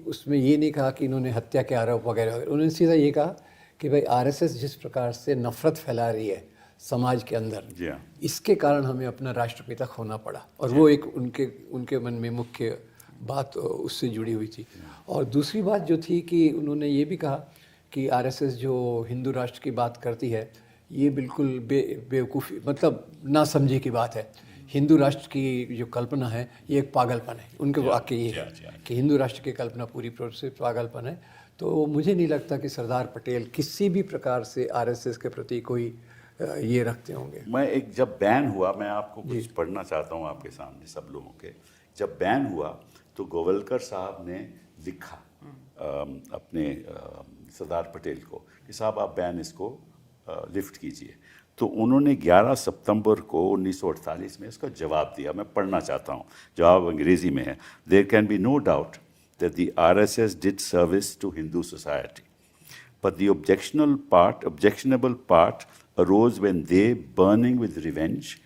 उसमें ये नहीं कहा कि इन्होंने हत्या के आरोप वगैरह, उन्होंने सीधा ये कहा कि भाई आरएसएस जिस प्रकार से नफरत फैला रही है समाज के अंदर, इसके कारण हमें अपना राष्ट्रपिता खोना पड़ा। और वो एक उनके मन में मुख्य बात उससे जुड़ी हुई थी। और दूसरी बात जो थी कि उन्होंने ये भी कहा कि आरएसएस जो हिंदू राष्ट्र की बात करती है ये बिल्कुल बेवकूफ़ी, मतलब ना समझे की बात है। हिंदू राष्ट्र की जो कल्पना है ये एक पागलपन है। उनके वाक्य ये है कि हिंदू राष्ट्र की कल्पना पूरी तरह से पागलपन है। तो मुझे नहीं लगता कि सरदार पटेल किसी भी प्रकार से आरएसएस के प्रति कोई ये रखते होंगे। मैं एक जब बैन हुआ, मैं आपको कुछ पढ़ना चाहता हूँ आपके सामने सब लोगों के। जब बैन हुआ तो गोवलकर साहब ने लिखा अपने सरदार पटेल को कि साहब आप बैन इसको लिफ्ट कीजिए। तो उन्होंने 11 सितंबर को 1948 में इसका जवाब दिया। मैं पढ़ना चाहता हूँ, जवाब अंग्रेज़ी में है। There can be no doubt that the RSS did service to Hindu society. But the objectionable part arose when they, burning with revenge,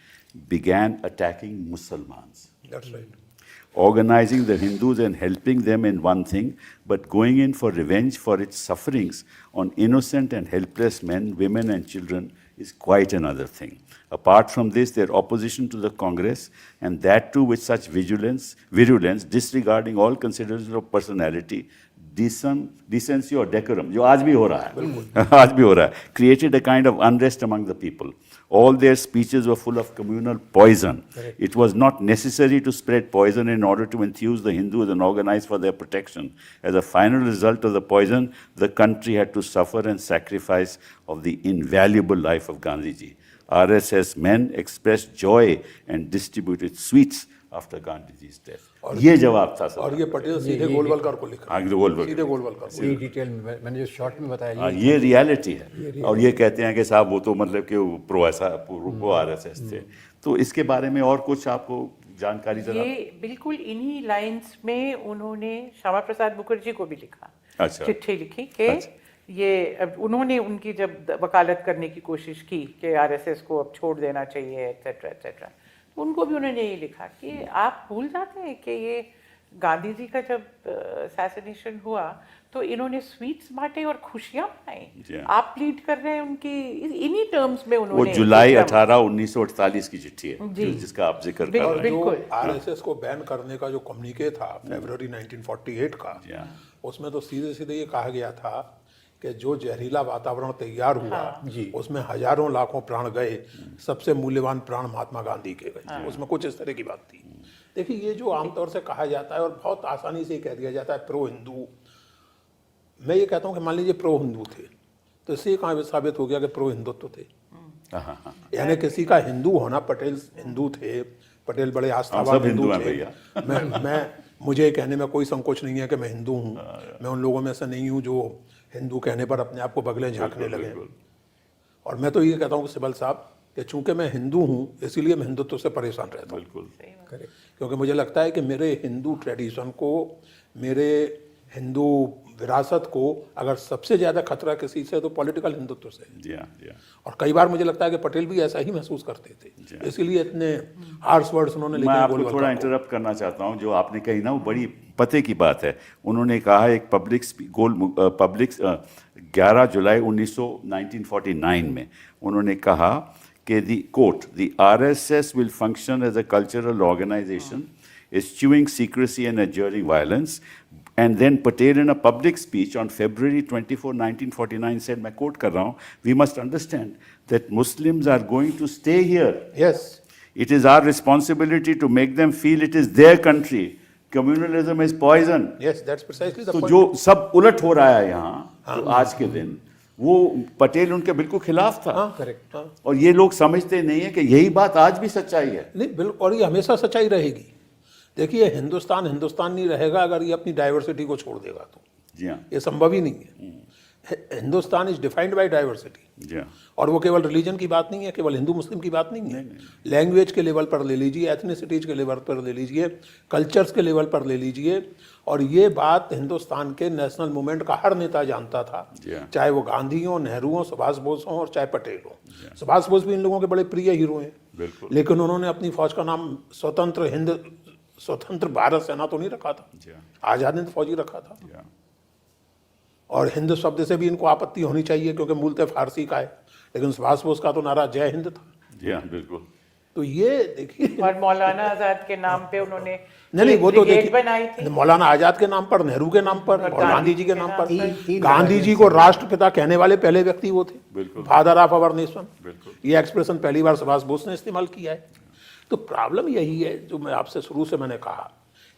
began attacking Muslims. That's right. Organizing the Hindus and helping them in one thing, but going in for revenge for its sufferings on innocent and helpless men, women, and children is quite another thing. Apart from this, their opposition to the Congress, and that too with such virulence, disregarding all considerations of personality, decency or decorum, जो आज भी हो रहा है, आज भी हो रहा है, created a kind of unrest among the people. All their speeches were full of communal poison. Correct. It was not necessary to spread poison in order to enthuse the Hindus and organize for their protection. As a final result of the poison, the country had to suffer and sacrifice of the invaluable life of Gandhiji. RSS men expressed joy and distributed sweets after Gandhiji's death. ये जवाब था sir. और ये पटेल सीधे गोलवलकर को लिखा. सीधे गोलवलकर. ये डिटेल में मैंने जो शॉर्ट में बताया ये रियलिटी है. और ये कहते हैं कि साहब वो तो मतलब कि प्रो आरएसएस थे. तो इसके बारे में और कुछ आपको जानकारी जरा. ये बिल्कुल इन्हीं लाइंस में उन्होंने श्यामा प्रसाद मुखर्जी को भी लिखा. अच्छा. चिट्ठी लिखी कि ये उन्होंने उनकी जब वकालत करने की कोशिश की कि आरएसएस को अब छोड़ देना चाहिए एटसेट्रा एटसेट्रा, उनको भी उन्होंने ये लिखा कि आप भूल जाते हैं कि ये गांधी जी का जब असैसिनेशन हुआ तो इन्होंने स्वीट्स बांटे और खुशियां मनाई. आप प्लीड कर रहे हैं उनकी इन्हीं टर्म्स में. उन्होंने वो जुलाई 18, 1948 की चिट्ठी है जिसका आप जिक्र कर रहे हैं. जो आरएसएस को बैन करने का जो कम्युनिके था फरवरी 1948 का, उसमें तो सीधे सीधे ये कहा गया था कि जो जहरीला वातावरण तैयार हुआ उसमें हजारों लाखों प्राण गए, सबसे मूल्यवान प्राण महात्मा गांधी के गए. उसमें कुछ इस तरह की बात थी. देखिए ये जो आमतौर से कहा जाता है और बहुत आसानी से कह दिया जाता है प्रो हिंदू, मैं ये कहता हूँ कि मान लीजिए प्रो हिंदू थे तो इससे कहाँ साबित हो गया कि प्रो हिंदुत्व थे. यानी किसी का हिंदू होना, पटेल हिंदू थे, पटेल बड़े आस्थावान हिंदू थे. मैं मुझे कहने में कोई संकोच नहीं है कि मैं हिंदू हूँ. मैं उन लोगों में से नहीं हूँ जो हिंदू कहने पर अपने आप को बगले झांकने लगे. और मैं तो ये कहता हूँ कि सिब्बल साहब कि चूंकि मैं हिंदू हूँ इसलिए मैं हिंदुत्व से परेशान रहता हूँ. बिल्कुल. क्योंकि मुझे लगता है कि मेरे हिंदू ट्रेडिशन को, मेरे हिंदू विरासत को अगर सबसे ज़्यादा खतरा किसी से तो पॉलिटिकल हिंदुत्व से. और कई बार मुझे लगता है कि पटेल भी ऐसा ही महसूस करते थे, इसीलिए इतने हार्श वर्ड्स उन्होंने लिखे. मैं आपको थोड़ा इंटरप्ट करना चाहता हूँ. जो आपने कही ना वो बड़ी पते की बात है. उन्होंने कहा एक पब्लिक 11 जुलाई 1949 में उन्होंने कहा कि the RSS will function as a cultural organization, eschewing secrecy and adjuring violence. And then Patel in a public speech on February 24, 1949 said, मैं quote कर रहा हूँ, we must understand that Muslims are going to stay here. Yes. It is our responsibility to make them feel it is their country. Communalism is poison. Yes, that's precisely the तो point. जो सब उलट हो रहा है यहाँ तो आज के दिन, वो पटेल उनके बिल्कुल खिलाफ था. करेक्ट. और ये लोग समझते नहीं है कि यही बात आज भी सच्चाई है. नहीं बिल्कुल, और ये हमेशा सच्चाई रहेगी. देखिए हिंदुस्तान नहीं रहेगा अगर ये अपनी डाइवर्सिटी को छोड़ देगा तो. जी हाँ. ये संभव ही नहीं है. Hindustan is defined by diversity. जी हाँ. और वो केवल रिलीजन की बात नहीं है, केवल हिंदू मुस्लिम की बात नहीं है. लैंग्वेज के लेवल पर ले लीजिए, एथनिसिटीज के लेवल पर ले लीजिए, कल्चर्स के लेवल पर ले लीजिए. और ये बात हिंदुस्तान के नेशनल मूवमेंट का हर नेता जानता था, चाहे वो गांधी हो, नेहरू हो, सुभाष बोस हो और चाहे पटेल हो. सुभाष बोस भी इन लोगों के बड़े प्रिय हीरो हैं. लेकिन उन्होंने अपनी फौज का नाम स्वतंत्र भारत सेना तो नहीं रखा था, आजाद हिंद फौजी रखा था. और हिंद शब्द से भी इनको आपत्ति होनी चाहिए क्योंकि मूलतः फारसी का है, लेकिन सुभाष बोस का तो नारा जय हिंद था. जी हाँ, बिल्कुल. तो ये देखिए, और मौलाना आजाद के नाम पे उन्होंने नहीं वो तो ब्रिगेड बनाई थी. मौलाना आजाद के नाम पर, नेहरू के नाम पर और गांधी जी के नाम पर. गांधी जी को राष्ट्रपिता कहने वाले पहले व्यक्ति वो थे, फादर ऑफ आवर नेशन. ये एक्सप्रेशन पहली बार सुभाष बोस ने इस्तेमाल किया है. तो प्रॉब्लम यही है जो मैं आपसे शुरू से मैंने कहा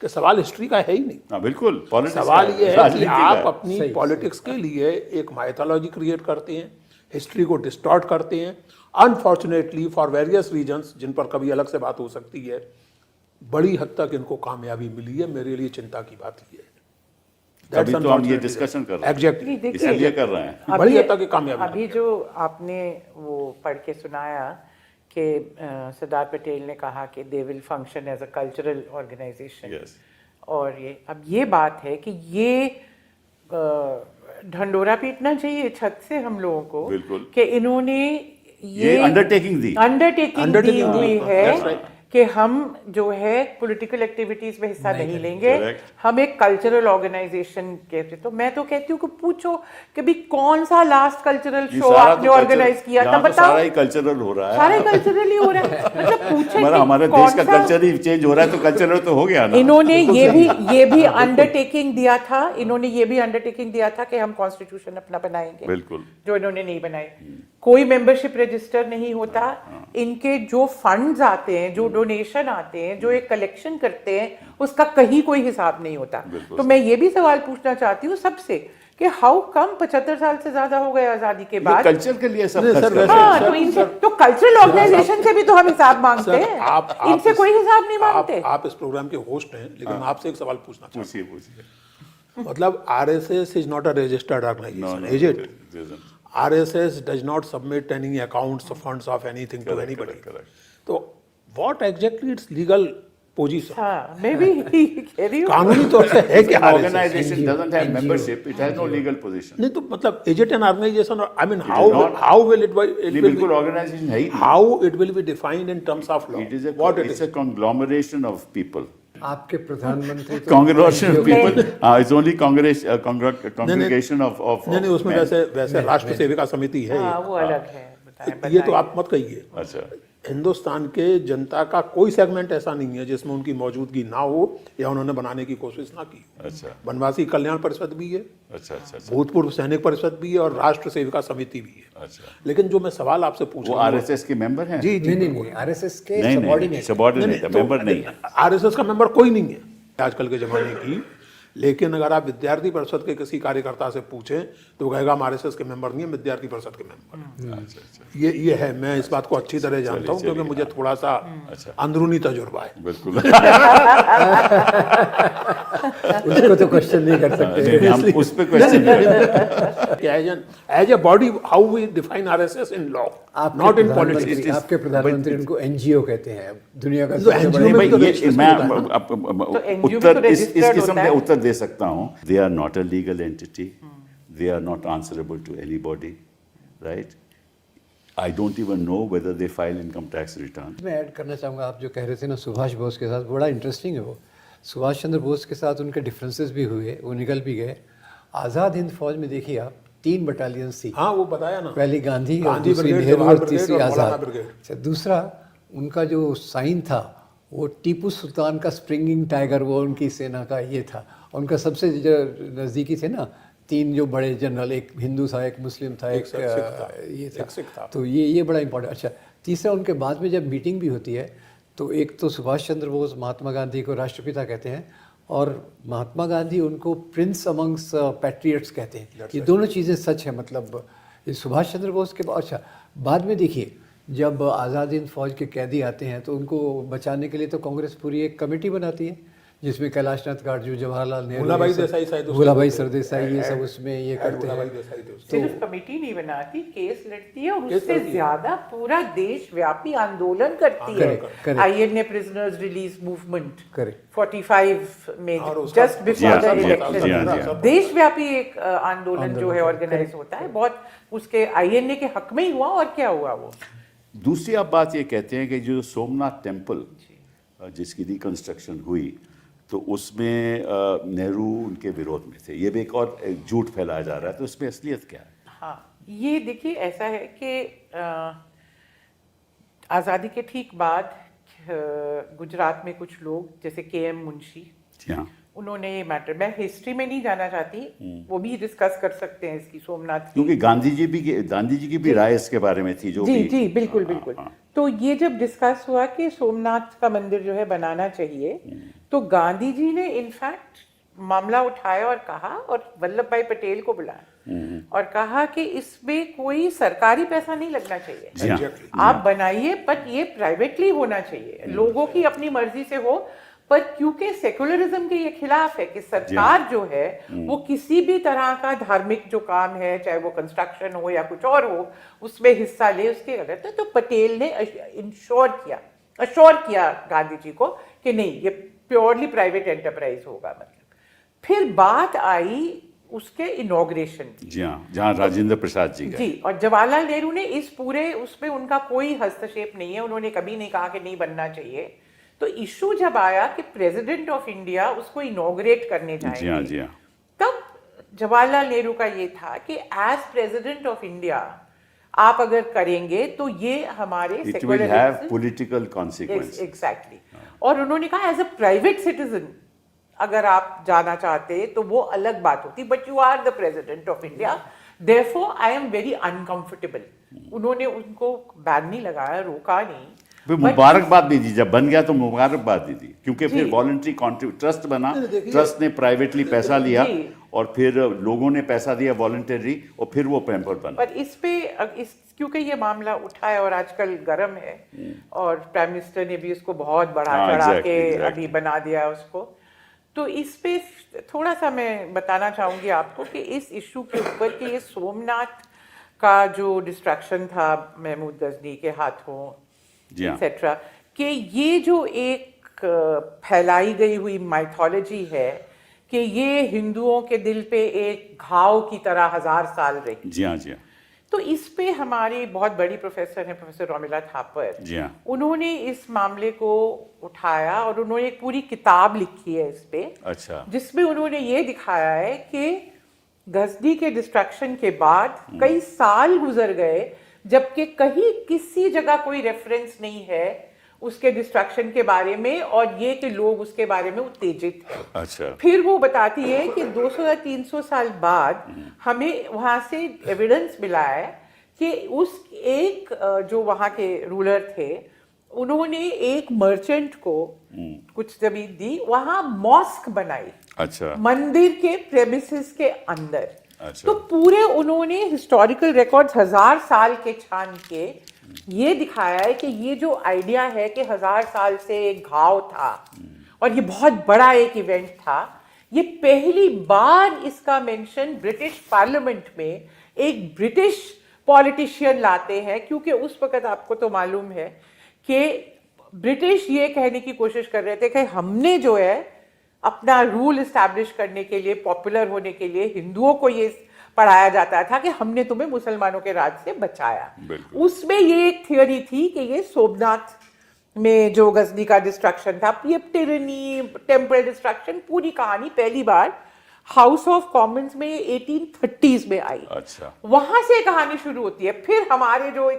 कि सवाल हिस्ट्री का है ही नहीं. बिल्कुल. सवाल ये है कि आप अपनी पॉलिटिक्स के लिए एक माइथोलॉजी क्रिएट करते हैं, हिस्ट्री को डिस्टॉर्ट करते हैं. अनफॉर्चुनेटली फॉर वेरियस रीजंस जिन पर कभी अलग से बात हो सकती है, बड़ी हद तक इनको कामयाबी मिली है. मेरे लिए चिंता की बात ये है. अभी तो हम ये डिस्कशन कर रहे हैं. एग्जैक्टली इसलिए कर रहे हैं. बड़ी हद तक की कामयाबी. अभी जो आपने वो पढ़ के सुनाया कि सरदार पटेल ने कहा कि they will function as a cultural organisation. और ये अब ये बात है कि ये ढंडोरा पीटना चाहिए छत से हम लोगों को बिल्कुल। कि इन्होंने ये अंडरटेकिंग दी दी हुई है That's right. कि हम जो है पॉलिटिकल एक्टिविटीज में हिस्सा नहीं लेंगे, Correct. हम एक कल्चरल ऑर्गेनाइजेशन कहते, तो मैं तो कहती हूँ कि पूछो कि भी कौन सा लास्ट कल्चरल शो आपने ऑर्गेनाइज किया था, बताओ। सारा ही कल्चरल हो रहा है, सारे कल्चरल ही हो रहा है, मतलब पूछे कि हमारे देश का कल्चर ही चेंज हो रहा है, तो कल्चरल तो हो गया ना। इन्होंने ये भी अंडरटेकिंग दिया था, इन्होंने ये भी अंडरटेकिंग दिया था कि हम कॉन्स्टिट्यूशन अपना बनाएंगे, बिल्कुल। जो इन्होंने नहीं बनाए। कोई मेंबरशिप रजिस्टर नहीं होता, इनके जो फंड्स आते हैं, जो डोनेशन आते हैं, जो एक कलेक्शन करते हैं, उसका कहीं कोई हिसाब नहीं होता। तो मैं ये भी सवाल पूछना चाहती हूँ सबसे कि हाउ कम 75 साल से ज्यादा हो गए आजादी के बाद, कल्चर के लिए सब नहीं, खर्च सर, कर वैसे- रहे हैं। हाँ, तो इनसे तो कल्चरल ऑर्गेनाइजेशन से भी तो हम हिसाब मांगते सर, हैं, आप इनसे इस- कोई हिसाब नहीं मांगते। आप इस प्रोग्राम के होस्ट हैं, लेकिन मैं आपसे एक सवाल पूछना चाहता पूछिए पूछिए। हूं। मतलब RSS is not a registered organisation, is it? RSS does not submit any accounts or funds of anything to anybody. correct. तो what exactly its legal position? हाँ, मैं भी कह रही हूँ। कानूनी तौर से है क्या RSS? Organization doesn't have membership, it has no legal position. नहीं तो मतलब is it an organization or I mean is how not. how will it नहीं, will बिल्कुल be, organization है ही नहीं। how it will be defined in terms of law? It is a What it it's is? a conglomeration of people. आपके प्रधानमंत्री तो Conglomeration of NGO people. It's only congregation of नहीं नहीं उसमें men. वैसे राष्ट्र सेविका समिति है हाँ, वो अलग है, बताएं, ये तो बताएं। आप मत कहिए। अच्छा। हिंदुस्तान के जनता का कोई सेगमेंट ऐसा नहीं है जिसमें उनकी मौजूदगी ना हो या उन्होंने बनाने की कोशिश ना की हो। अच्छा वनवासी कल्याण परिषद भी है, अच्छा अच्छा अच्छा भूतपूर्व सैनिक परिषद भी है और राष्ट्र सेविका समिति भी है। अच्छा। लेकिन जो मैं सवाल आपसे पूछ वो रहा हूँ, RSS के मेंबर हैं? जी जी नहीं आरएसएस के नहीं सबॉर्डिनेट सबॉर्डिनेट है, मेंबर नहीं है। RSS का मेंबर कोई नहीं है आजकल के जमाने की। लेकिन अगर आप विद्यार्थी परिषद के किसी कार्यकर्ता से पूछें तो कहेगा हम RSS के मेंबर नहीं है, विद्यार्थी परिषद के मेंबर हैं। अच्छा अच्छा ये है, मैं इस बात को अच्छी तरह जानता हूँ क्योंकि मुझे थोड़ा सा अच्छा। अंदरूनी तजुर्बा है। बिल्कुल। उसको तो क्वेश्चन नहीं कर सकते। नहीं, हम उस पे question as a body how we define RSS in law, not in politics. आपके प्रधानमंत्री उनको एनजीओ कहते हैं, दुनिया का तो सबसे NGO बड़ा में भाई तो ये registered मैं होता है ना? उत्तर इस registered किस्म होता के है। उत्तर दे सकता हूँ। They are not a legal entity, they are not answerable to anybody, right? I don't even know whether they file income tax return. मैं ऐड करना चाहूँगा, आप जो कह रहे थे ना सुभाष बोस के साथ, बड़ा इंटरेस्टिंग है वो। सुभाष चंद्र बोस के साथ उनके डिफरेंसेस भी हुए, वो निकल भी गए। आज़ाद हिंद फौज में देखिए आप 3 बटालियंस थी, हाँ वो बताया ना, पहली गांधी और गांधी दूसरी ब्रिगेड, नेहरू जवाहर और ब्रिगेड तीसरी और मौलाना आज़ाद। ब्रिगेड। अच्छा, दूसरा उनका जो साइन था वो टीपू सुल्तान का स्प्रिंगिंग टाइगर, वो उनकी सेना का ये था। उनका सबसे जो नज़दीकी थे ना 3 जो बड़े जनरल, एक हिंदू था, एक मुस्लिम था, एक सिख था, ये एक सिख था। तो ये बड़ा इंपॉर्टेंट। अच्छा, तीसरा उनके बाद में जब मीटिंग भी होती है तो एक तो सुभाष चंद्र बोस महात्मा गांधी को राष्ट्रपिता कहते हैं और महात्मा गांधी उनको प्रिंस अमंग्स पैट्रियट्स कहते हैं। ये दोनों चीज़ें सच है। मतलब ये सुभाष चंद्र बोस के बाद, अच्छा बाद में देखिए जब आज़ाद हिंद फौज के कैदी आते हैं तो उनको बचाने के लिए तो कांग्रेस पूरी एक कमेटी बनाती है जिसमें कैलाशनाथ गाडजू, जवाहरलाल नेहरू, भूलाभाई देसाई शायद उसमें भूलाभाई थे। सरदेसाई, ये सब उसमें ये करते भूलाभाई हैं। देसाई थे उसमें। सिर्फ कमेटी नहीं बनाती, केस लड़ती है और केस उससे लड़ती है। ज्यादा पूरा देशव्यापी आंदोलन करती है। correct। INA prisoners release movement correct. 45 में और उसका- जस्ट जी बिफोर हाँ, द जी हाँ, इलेक्शन जी हाँ, जी हाँ। देशव्यापी एक आंदोलन जो है ऑर्गेनाइज होता है, बहुत उसके INA के हक में ही हुआ। और क्या हुआ वो? दूसरी आप बात ये कहते हैं कि जो सोमनाथ टेम्पल जिसकी रिकंस्ट्रक्शन हुई तो उसमें नेहरू उनके विरोध में थे, ये भी एक और झूठ फैलाया जा रहा है, तो इसमें असलियत क्या है? हाँ, ये देखिए ऐसा है कि आज़ादी के ठीक बाद गुजरात में कुछ लोग जैसे KM मुंशी, जी हाँ, उन्होंने ये मैटर, मैं हिस्ट्री में नहीं जाना चाहती, वो भी डिस्कस कर सकते हैं इसकी, सोमनाथ की। क्योंकि गांधी जी की भी राय इसके बारे में थी, जो जी कि जी बिल्कुल हाँ, बिल्कुल। हाँ। तो ये जब डिस्कस हुआ कि सोमनाथ का मंदिर जो है बनाना चाहिए, तो गांधी जी ने इनफैक्ट मामला उठाया और कहा, और वल्लभ भाई पटेल को बुलाया और कहा कि इसमें कोई सरकारी पैसा नहीं लगना चाहिए, जी हाँ, आप बनाइए, बट ये प्राइवेटली होना चाहिए, लोगों की अपनी मर्जी से हो। पर क्योंकि सेकुलरिज्म के ये खिलाफ है कि सरकार जो है वो किसी भी तरह का धार्मिक जो काम है, चाहे वो कंस्ट्रक्शन हो या कुछ और हो, उसमें हिस्सा ले, उसके गलत है। तो पटेल ने अश्योर किया गांधी जी को कि नहीं, ये प्योरली प्राइवेट एंटरप्राइज होगा मतलब। फिर बात आई उसके इनॉग्रेशन की। जी हाँ, जहाँ राजेंद्र प्रसाद जी गए। जी, और जवाहरलाल नेहरू ने इस पूरे उसमें उनका कोई हस्तक्षेप नहीं है, उन्होंने कभी नहीं कहा कि नहीं बनना चाहिए। तो इशू जब आया कि प्रेसिडेंट ऑफ इंडिया उसको इनॉग्रेट करने जी हाँ, जाएंगे, जी हाँ। तब जवाहरलाल नेहरू का ये था कि एज प्रेसिडेंट ऑफ इंडिया आप अगर करेंगे तो ये हमारे it will have political consequence. Exactly. और उन्होंने कहा एज अ प्राइवेट सिटीजन अगर आप जाना चाहते तो वो अलग बात होती, but you are the president of India, therefore I am very uncomfortable. उन्होंने उनको बैन नहीं लगाया, रोका नहीं, फिर मुबारकबाद भी दी, जब बन गया तो मुबारकबाद दी थी, क्योंकि फिर जी। वॉलंटरी ट्रस्ट बना, ट्रस्ट ने प्राइवेटली पैसा लिया जी। और फिर लोगों ने पैसा दिया वॉलंटरी, और फिर वो पैम्पर बना। पर इस पे क्योंकि ये मामला उठा है और आजकल गर्म है और प्राइम मिनिस्टर ने भी उसको बहुत बढ़ा हाँ, चढ़ा exactly, के exactly. अभी बना दिया है उसको। तो इस पे थोड़ा सा मैं बताना चाहूंगी आपको कि इस इशू के ऊपर कि ये सोमनाथ का जो डिस्ट्रैक्शन था महमूद गजनी के हाथों जी हाँ। एक्सेट्रा, कि ये जो एक फैलाई गई हुई माइथोलॉजी है कि ये हिंदुओं के दिल पे एक घाव की तरह 1000 साल रही। जी हाँ, जी हाँ, तो इस पे हमारी बहुत बड़ी प्रोफेसर हैं प्रोफेसर रोमिला थापर, जी हाँ। उन्होंने इस मामले को उठाया और उन्होंने एक पूरी किताब लिखी है इस पे, अच्छा। जिसमें उन्होंने ये दिखाया है कि गजनी के डिस्ट्रक्शन के बाद कई साल गुजर गए जबकि कहीं किसी जगह कोई रेफरेंस नहीं है उसके डिस्ट्रक्शन के बारे में, और ये कि लोग उसके बारे में उत्तेजित हैं। अच्छा। फिर वो बताती है कि 200 या 300 साल बाद हमें वहाँ से एविडेंस मिला है कि उस एक जो वहाँ के रूलर थे उन्होंने एक मर्चेंट को कुछ जमीन दी, वहाँ मॉस्क बनाई, अच्छा। मंदिर के प्रेमिसेस के अंदर। अच्छा। तो पूरे उन्होंने हिस्टोरिकल रिकॉर्ड्स 1000 साल के छान के ये दिखाया है कि ये जो आइडिया है कि 1000 साल से एक घाव था और ये बहुत बड़ा एक इवेंट था, ये पहली बार इसका मेंशन ब्रिटिश पार्लियामेंट में एक ब्रिटिश पॉलिटिशियन लाते हैं, क्योंकि उस वक्त आपको तो मालूम है कि ब्रिटिश ये कहने की कोशिश कर रहे थे कि हमने जो है अपना रूल इस्टेब्लिश करने के लिए, पॉपुलर होने के लिए हिंदुओं को ये पढ़ाया जाता था कि हमने तुम्हें मुसलमानों के राज से बचाया। उसमें ये एक थियोरी थी कि ये सोमनाथ में जो गजनी का डिस्ट्रक्शन था, ये टिरनी, टेम्परल डिस्ट्रक्शन, पूरी कहानी पहली बार हाउस ऑफ कॉमन्स में 1830s में आई। अच्छा। वहां से कहानी शुरू होती है। फिर हमारे जो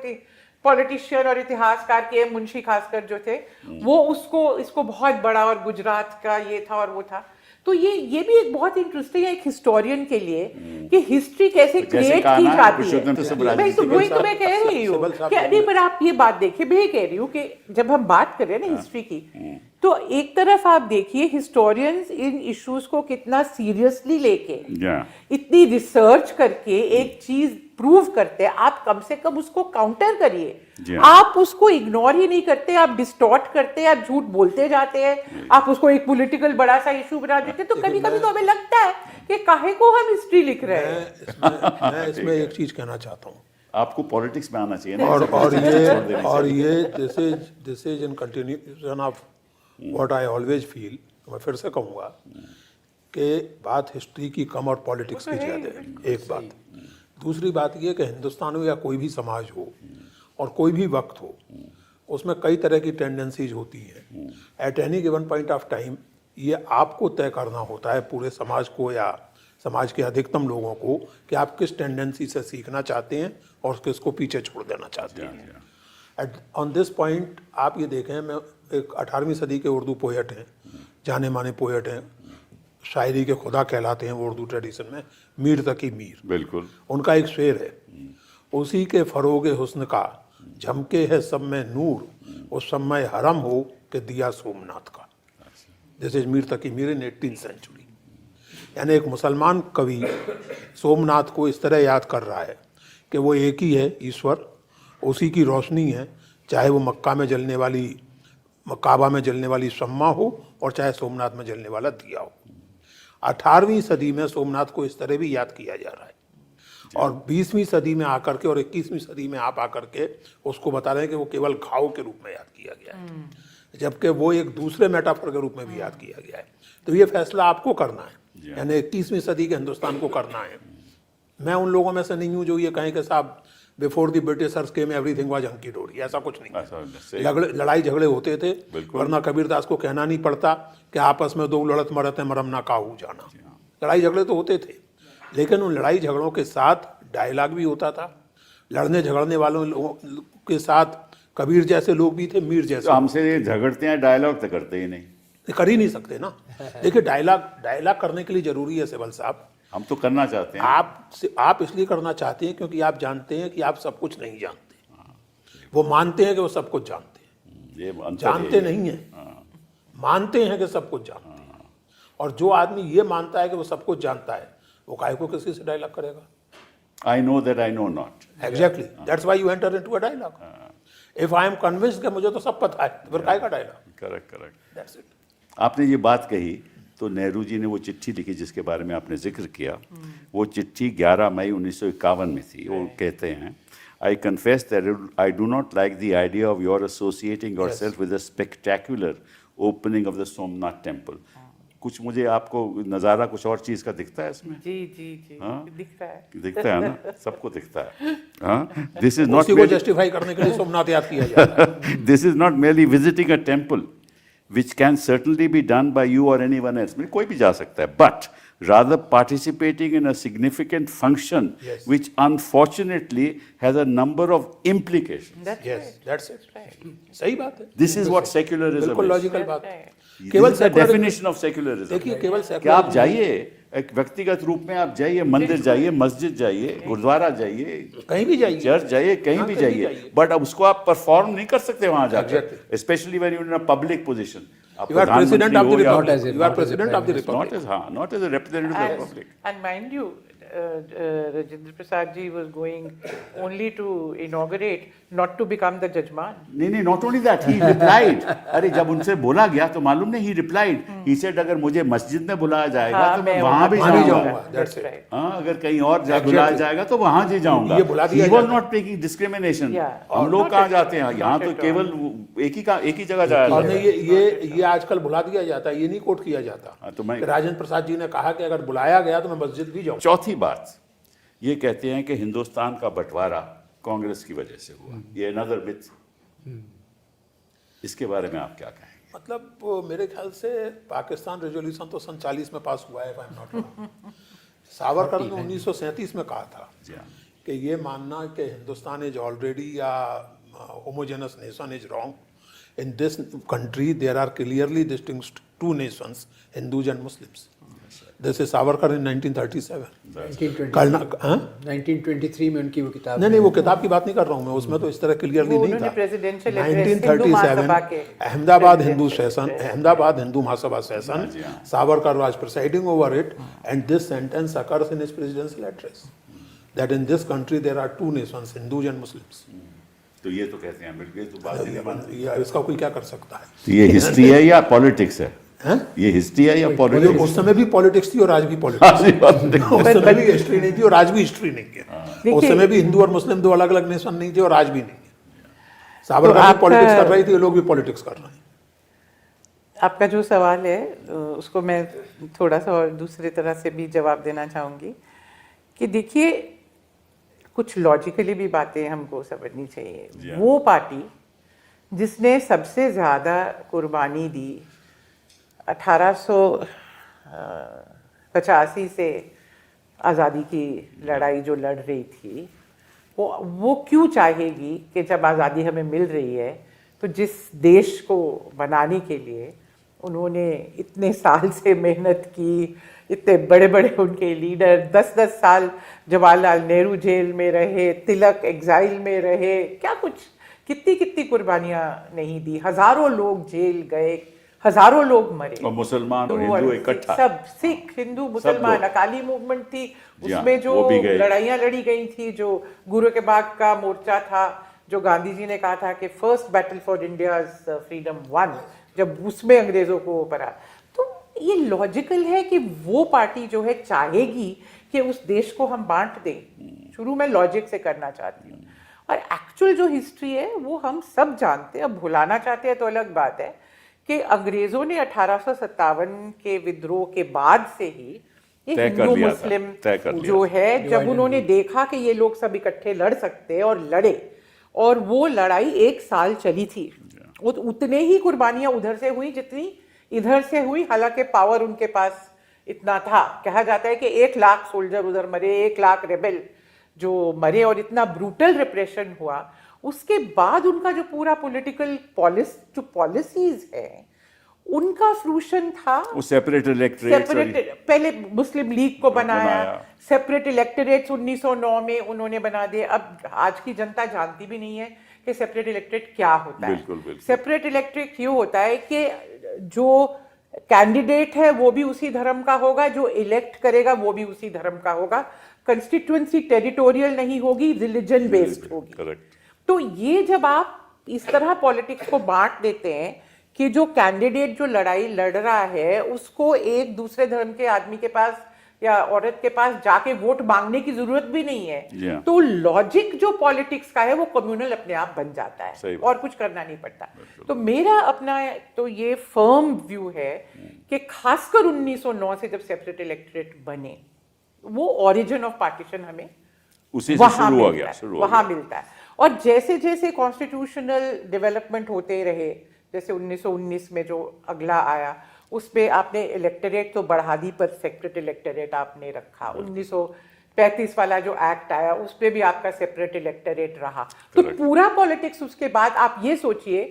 पॉलिटिशियन और इतिहासकार के मुंशी खासकर जो थे वो इसको बहुत बड़ा, और गुजरात का ये था और वो था। तो ये भी एक बहुत इंटरेस्टिंग है एक हिस्टोरियन के लिए कि हिस्ट्री कैसे क्रिएट की जाती है। मैं तो वही तो मैं कह रही हूँ कि नहीं, पर आप ये बात देखिए, मैं ये कह रही हूँ कि जब हम बात कर रहे हैं ना हिस्ट्री की, तो एक तरफ आप देखिए हिस्टोरियंस इन इश्यूज को कितना सीरियसली लेके इतनी रिसर्च करके एक चीज प्रूव करते हैं, आप कम से कम उसको काउंटर करिए। आप उसको इग्नोर ही नहीं करते, आप डिस्टॉर्ट करते हैं, आप झूठ बोलते जाते हैं, आप उसको एक पॉलिटिकल बड़ा सा इशू बना देते हैं। तो कभी कभी तो हमें लगता है कि काहे को हम हिस्ट्री लिख रहे हैं। मैं इसमें एक चीज कहना चाहता हूँ, आपको पॉलिटिक्स में आना चाहिए ना। और ये this is in continuation of what I always feel. मैं फिर से कहूँगा कि बात हिस्ट्री की कम और पॉलिटिक्स की ज़्यादा है, एक बात। दूसरी बात ये कि हिंदुस्तान में या कोई भी समाज हो और कोई भी वक्त हो, उसमें कई तरह की टेंडेंसीज होती हैं। At any given point of time ये आपको तय करना होता है, पूरे समाज को या समाज के अधिकतम लोगों को, कि आप किस टेंडेंसी से सीखना चाहते हैं और किसको पीछे छोड़ देना चाहते हैं। ऑन दिस पॉइंट आप ये देखें, मैं एक 18वीं सदी के उर्दू पोएट हैं, जाने माने पोएट हैं, शायरी के खुदा कहलाते हैं वो उर्दू ट्रेडिशन में, मीर तकी मीर। बिल्कुल। उनका उनका एक शेर है, उसी के फरोगे हुस्न का झमके है सब में नूर, उस समय हरम हो के दिया सोमनाथ का। This is Mir Taqi Mir in 18th century. यानी एक मुसलमान कवि सोमनाथ को इस तरह याद कर रहा है कि वो एक ही है ईश्वर, उसी की रोशनी है, चाहे वो मक्का में जलने वाली, काबा में जलने वाली शम्मा हो और चाहे सोमनाथ में जलने वाला दिया हो। 18वीं सदी में सोमनाथ को इस तरह भी याद किया जा रहा है, और 20वीं सदी में आकर के और 21वीं सदी में आप आकर के उसको बता रहे हैं कि वो केवल घाव के रूप में याद किया गया है। जबकि वो एक दूसरे मेटाफर के रूप में भी याद किया गया है। तो ये फैसला आपको करना है, यानी 21वीं सदी के हिंदुस्तान को करना है। मैं उन लोगों में से नहीं हूँ जो ये कहें कि साहब before the Britishers came everything was hunky dory, ऐसा कुछ नहीं। लड़ाई झगड़े होते थे, वरना कबीरदास को कहना नहीं पड़ता कि आपस में दो लड़त मरत मरम ना काहू जाना। लड़ाई झगड़े तो होते थे, लेकिन उन लड़ाई झगड़ों के साथ डायलॉग भी होता था। लड़ने झगड़ने वालों लोगों के साथ कबीर जैसे लोग भी थे, मीर जैसे। तो हमसे झगड़ते हैं, डायलॉग तो करते ही नहीं। कर ही नहीं सकते ना। देखिए डायलॉग करने के लिए जरूरी है सिबल साहब। हम तो करना चाहते हैं। आप इसलिए करना चाहते हैं क्योंकि आप जानते हैं कि आप सब कुछ नहीं जानते। वो मानते हैं कि वो सब कुछ जानते हैं, ये अंतर जानते है। नहीं है, मानते हैं कि सब कुछ जानते हैं। और जो आदमी ये मानता है कि वो सब कुछ जानता है, वो काहे को किसी से डायलॉग करेगा? I know that I know not. Exactly. That's why you enter into a dialogue. If I am convinced कि मुझे तो सब पता है, तो फिर काहे का डायलॉग? करेक्ट। That's it. आपने ये बात कही तो नेहरू जी ने वो चिट्ठी लिखी जिसके बारे में आपने जिक्र किया। वो चिट्ठी 11 मई 1951 में थी। वो कहते हैं, I confess that I do not like the idea of your associating yourself with the spectacular opening of the Somnath temple. कुछ मुझे आपको नज़ारा कुछ और चीज़ का दिखता है इसमें? जी हाँ? दिखता है ना, सबको दिखता है। हाँ, दिस इज नॉट उसी को जस्टिफाई करने के लिए सोमनाथ याद किया जाता है। This is not merely visiting a temple, which can certainly be done by you or anyone else. कोई भी जा सकता है, but rather participating in a significant function which unfortunately has a number of implications. Yes, that's it. सही बात है। This is what secularism बिल्कुल is. Logical बात है। केवल डेफिनेशन ऑफ सेक्युलरिज्म। देखिए केवल कि आप जाइए एक व्यक्तिगत रूप में, आप जाइए मंदिर जाइए, मस्जिद जाइए, गुरुद्वारा जाइए, कहीं भी जाइए, चर्च जाइए, कहीं भी जाइए, बट अब उसको आप परफॉर्म नहीं कर सकते वहां जाकर, specially when you in a public position. You are president of the republic. You are president of the republic. Not as a representative of the public. And mind you, Rajendra Prasad ji was going only to inaugurate, not to become the jajman. नहीं, not only that, he replied. अरे जब उनसे बोला गया तो मालूम नहीं, he replied. He said अगर मुझे मस्जिद में बुलाया जाएगा तो मैं वहाँ भी जाऊँगा। That's it. हाँ, अगर कहीं और बुलाया जाएगा तो वहाँ जी जाऊँगा। He was not making discrimination. हम लोग कहाँ जाते हैं? यहाँ तो केवल एक ही जगह जाया और जाता है। ये आजकल बुला दिया जाता है, ये नहीं कोट किया जाता। तो मैं राजेंद्र प्रसाद जी ने कहा कि अगर बुलाया गया तो मैं मस्जिद भी जाऊँ। चौथी बात ये कहते हैं कि हिंदुस्तान का बंटवारा कांग्रेस की वजह से हुआ। ये अनदर मिथ। इसके बारे में आप क्या कहेंगे? मतलब मेरे ख्याल से पाकिस्तान रेजोल्यूशन तो सन 40 में पास हुआ है, if I'm not wrong। Savarkar ने 1937 में कहा था कि ये मानना कि हिंदुस्तान इज ऑलरेडी या homogeneous nation is wrong. In this country there are clearly distinguished two nations, Hindus and Muslims. This is Savarkar in 1937। 1923 में उनकी वो किताब। नहीं, वो किताब की बात नहीं कर रहा हूँ मैं, उसमें तो इस तरह क्लियरली नहीं था। 1937 Ahmedabad Hindu Mahasabha session, Savarkar was presiding over it, and this sentence occurs in his presidential address that in this country there are two nations, Hindus and Muslims. तो ये तो कहते हैं बिल्कुल, तो बात नहीं मानते। इसका कोई क्या कर सकता है? तो ये हिस्ट्री है या पॉलिटिक्स है? ये हिस्ट्री है या पॉलिटिक्स? उस समय भी पॉलिटिक्स थी और आज भी पॉलिटिक्स। उस समय भी हिस्ट्री नहीं थी और आज भी हिस्ट्री नहीं है। उस समय भी हिंदू और मुस्लिम दो अलग अलग नेशन नहीं थे और आज भी नहीं है। सावरकर भी पॉलिटिक्स कर रही थी, ये लोग भी पॉलिटिक्स कर रहे हैं। आपका जो सवाल है उसको मैं थोड़ा सा और दूसरी तरह से भी जवाब देना चाहूँगी कि देखिए कुछ लॉजिकली भी बातें हमको समझनी चाहिए। वो पार्टी जिसने सबसे ज़्यादा कुर्बानी दी 1885 से आज़ादी की लड़ाई जो लड़ रही थी, वो क्यों चाहेगी कि जब आज़ादी हमें मिल रही है तो जिस देश को बनाने के लिए उन्होंने इतने साल से मेहनत की, इतने बड़े बड़े उनके लीडर 10-10 साल जवाहरलाल नेहरू जेल में रहे, तिलक एग्जाइल में रहे, क्या कुछ कितनी कुर्बानियाँ नहीं दी, हज़ारों लोग जेल गए, हज़ारों लोग मरे, और मुसलमान और हिंदू इकट्ठा, सब सिख हिंदू मुसलमान, अकाली मूवमेंट थी, उसमें जो लड़ाइयाँ लड़ी गई थी, जो गुरु के बाग का मोर्चा था, जो गांधी जी ने कहा था कि first battle for India's freedom one, जब उसमें अंग्रेजों को पड़ा, तो ये लॉजिकल है कि वो पार्टी जो है चाहेगी कि उस देश को हम बांट दें। शुरू में लॉजिक से करना चाहती हूँ। और एक्चुअल जो हिस्ट्री है वो हम सब जानते हैं। अब भुलाना चाहते हैं तो अलग बात है कि अंग्रेजों ने 1857 के विद्रोह के बाद से ही ये तय कर हिंदू लिया था, मुस्लिम तय कर लिया जो था। है, जब उन्होंने देखा कि ये लोग सब इकट्ठे लड़ सकते हैं और लड़े, और वो लड़ाई 1 साल चली थी। उतने ही कुर्बानियां उधर से हुई जितनी इधर से हुई, हालांकि पावर उनके पास इतना था। कहा जाता है कि 1 लाख सोल्जर उधर मरे, 1 लाख रेबेल जो मरे, और इतना ब्रूटल रिप्रेशन हुआ। उसके बाद उनका जो पूरा पॉलिटिकल पॉलिसीज है उनका फ्रूशन था। वो सेपरेट इलेक्टोरेट, पहले मुस्लिम लीग को बनाया, सेपरेट इलेक्टोरेट्स 1909 में उन्होंने बना दिए। अब आज की जनता जानती भी नहीं है कि सेपरेट इलेक्टोरेट क्या होता है। सेपरेट इलेक्टोरेट क्यों होता है कि जो कैंडिडेट है वो भी उसी धर्म का होगा, जो इलेक्ट करेगा वो भी उसी धर्म का होगा। कंस्टिट्यूएंसी टेरिटोरियल नहीं होगी, रिलीजन बेस्ड होगी। तो ये जब आप इस तरह पॉलिटिक्स को बांट देते हैं कि जो कैंडिडेट जो लड़ाई लड़ रहा है उसको एक दूसरे धर्म के आदमी के पास या औरत के पास जाके वोट मांगने की जरूरत भी नहीं है, तो लॉजिक जो पॉलिटिक्स का है वो कम्युनल अपने आप बन जाता है और कुछ करना नहीं पड़ता। तो मेरा अपना तो ये फर्म व्यू है कि खासकर 1909 से जब सेपरेट इलेक्टोरेट बने, वो ओरिजिन ऑफ पार्टीशन हमें वहां मिलता है। और जैसे जैसे कॉन्स्टिट्यूशनल डेवलपमेंट होते रहे, जैसे 1919 में जो अगला आया उसमें आपने इलेक्टोरेट तो बढ़ा दी, पर सेपरेट इलेक्टोरेट आपने रखा। 1935 वाला जो एक्ट आया उस पर भी आपका सेपरेट इलेक्टोरेट रहा। तो पूरा पॉलिटिक्स उसके बाद आप ये सोचिए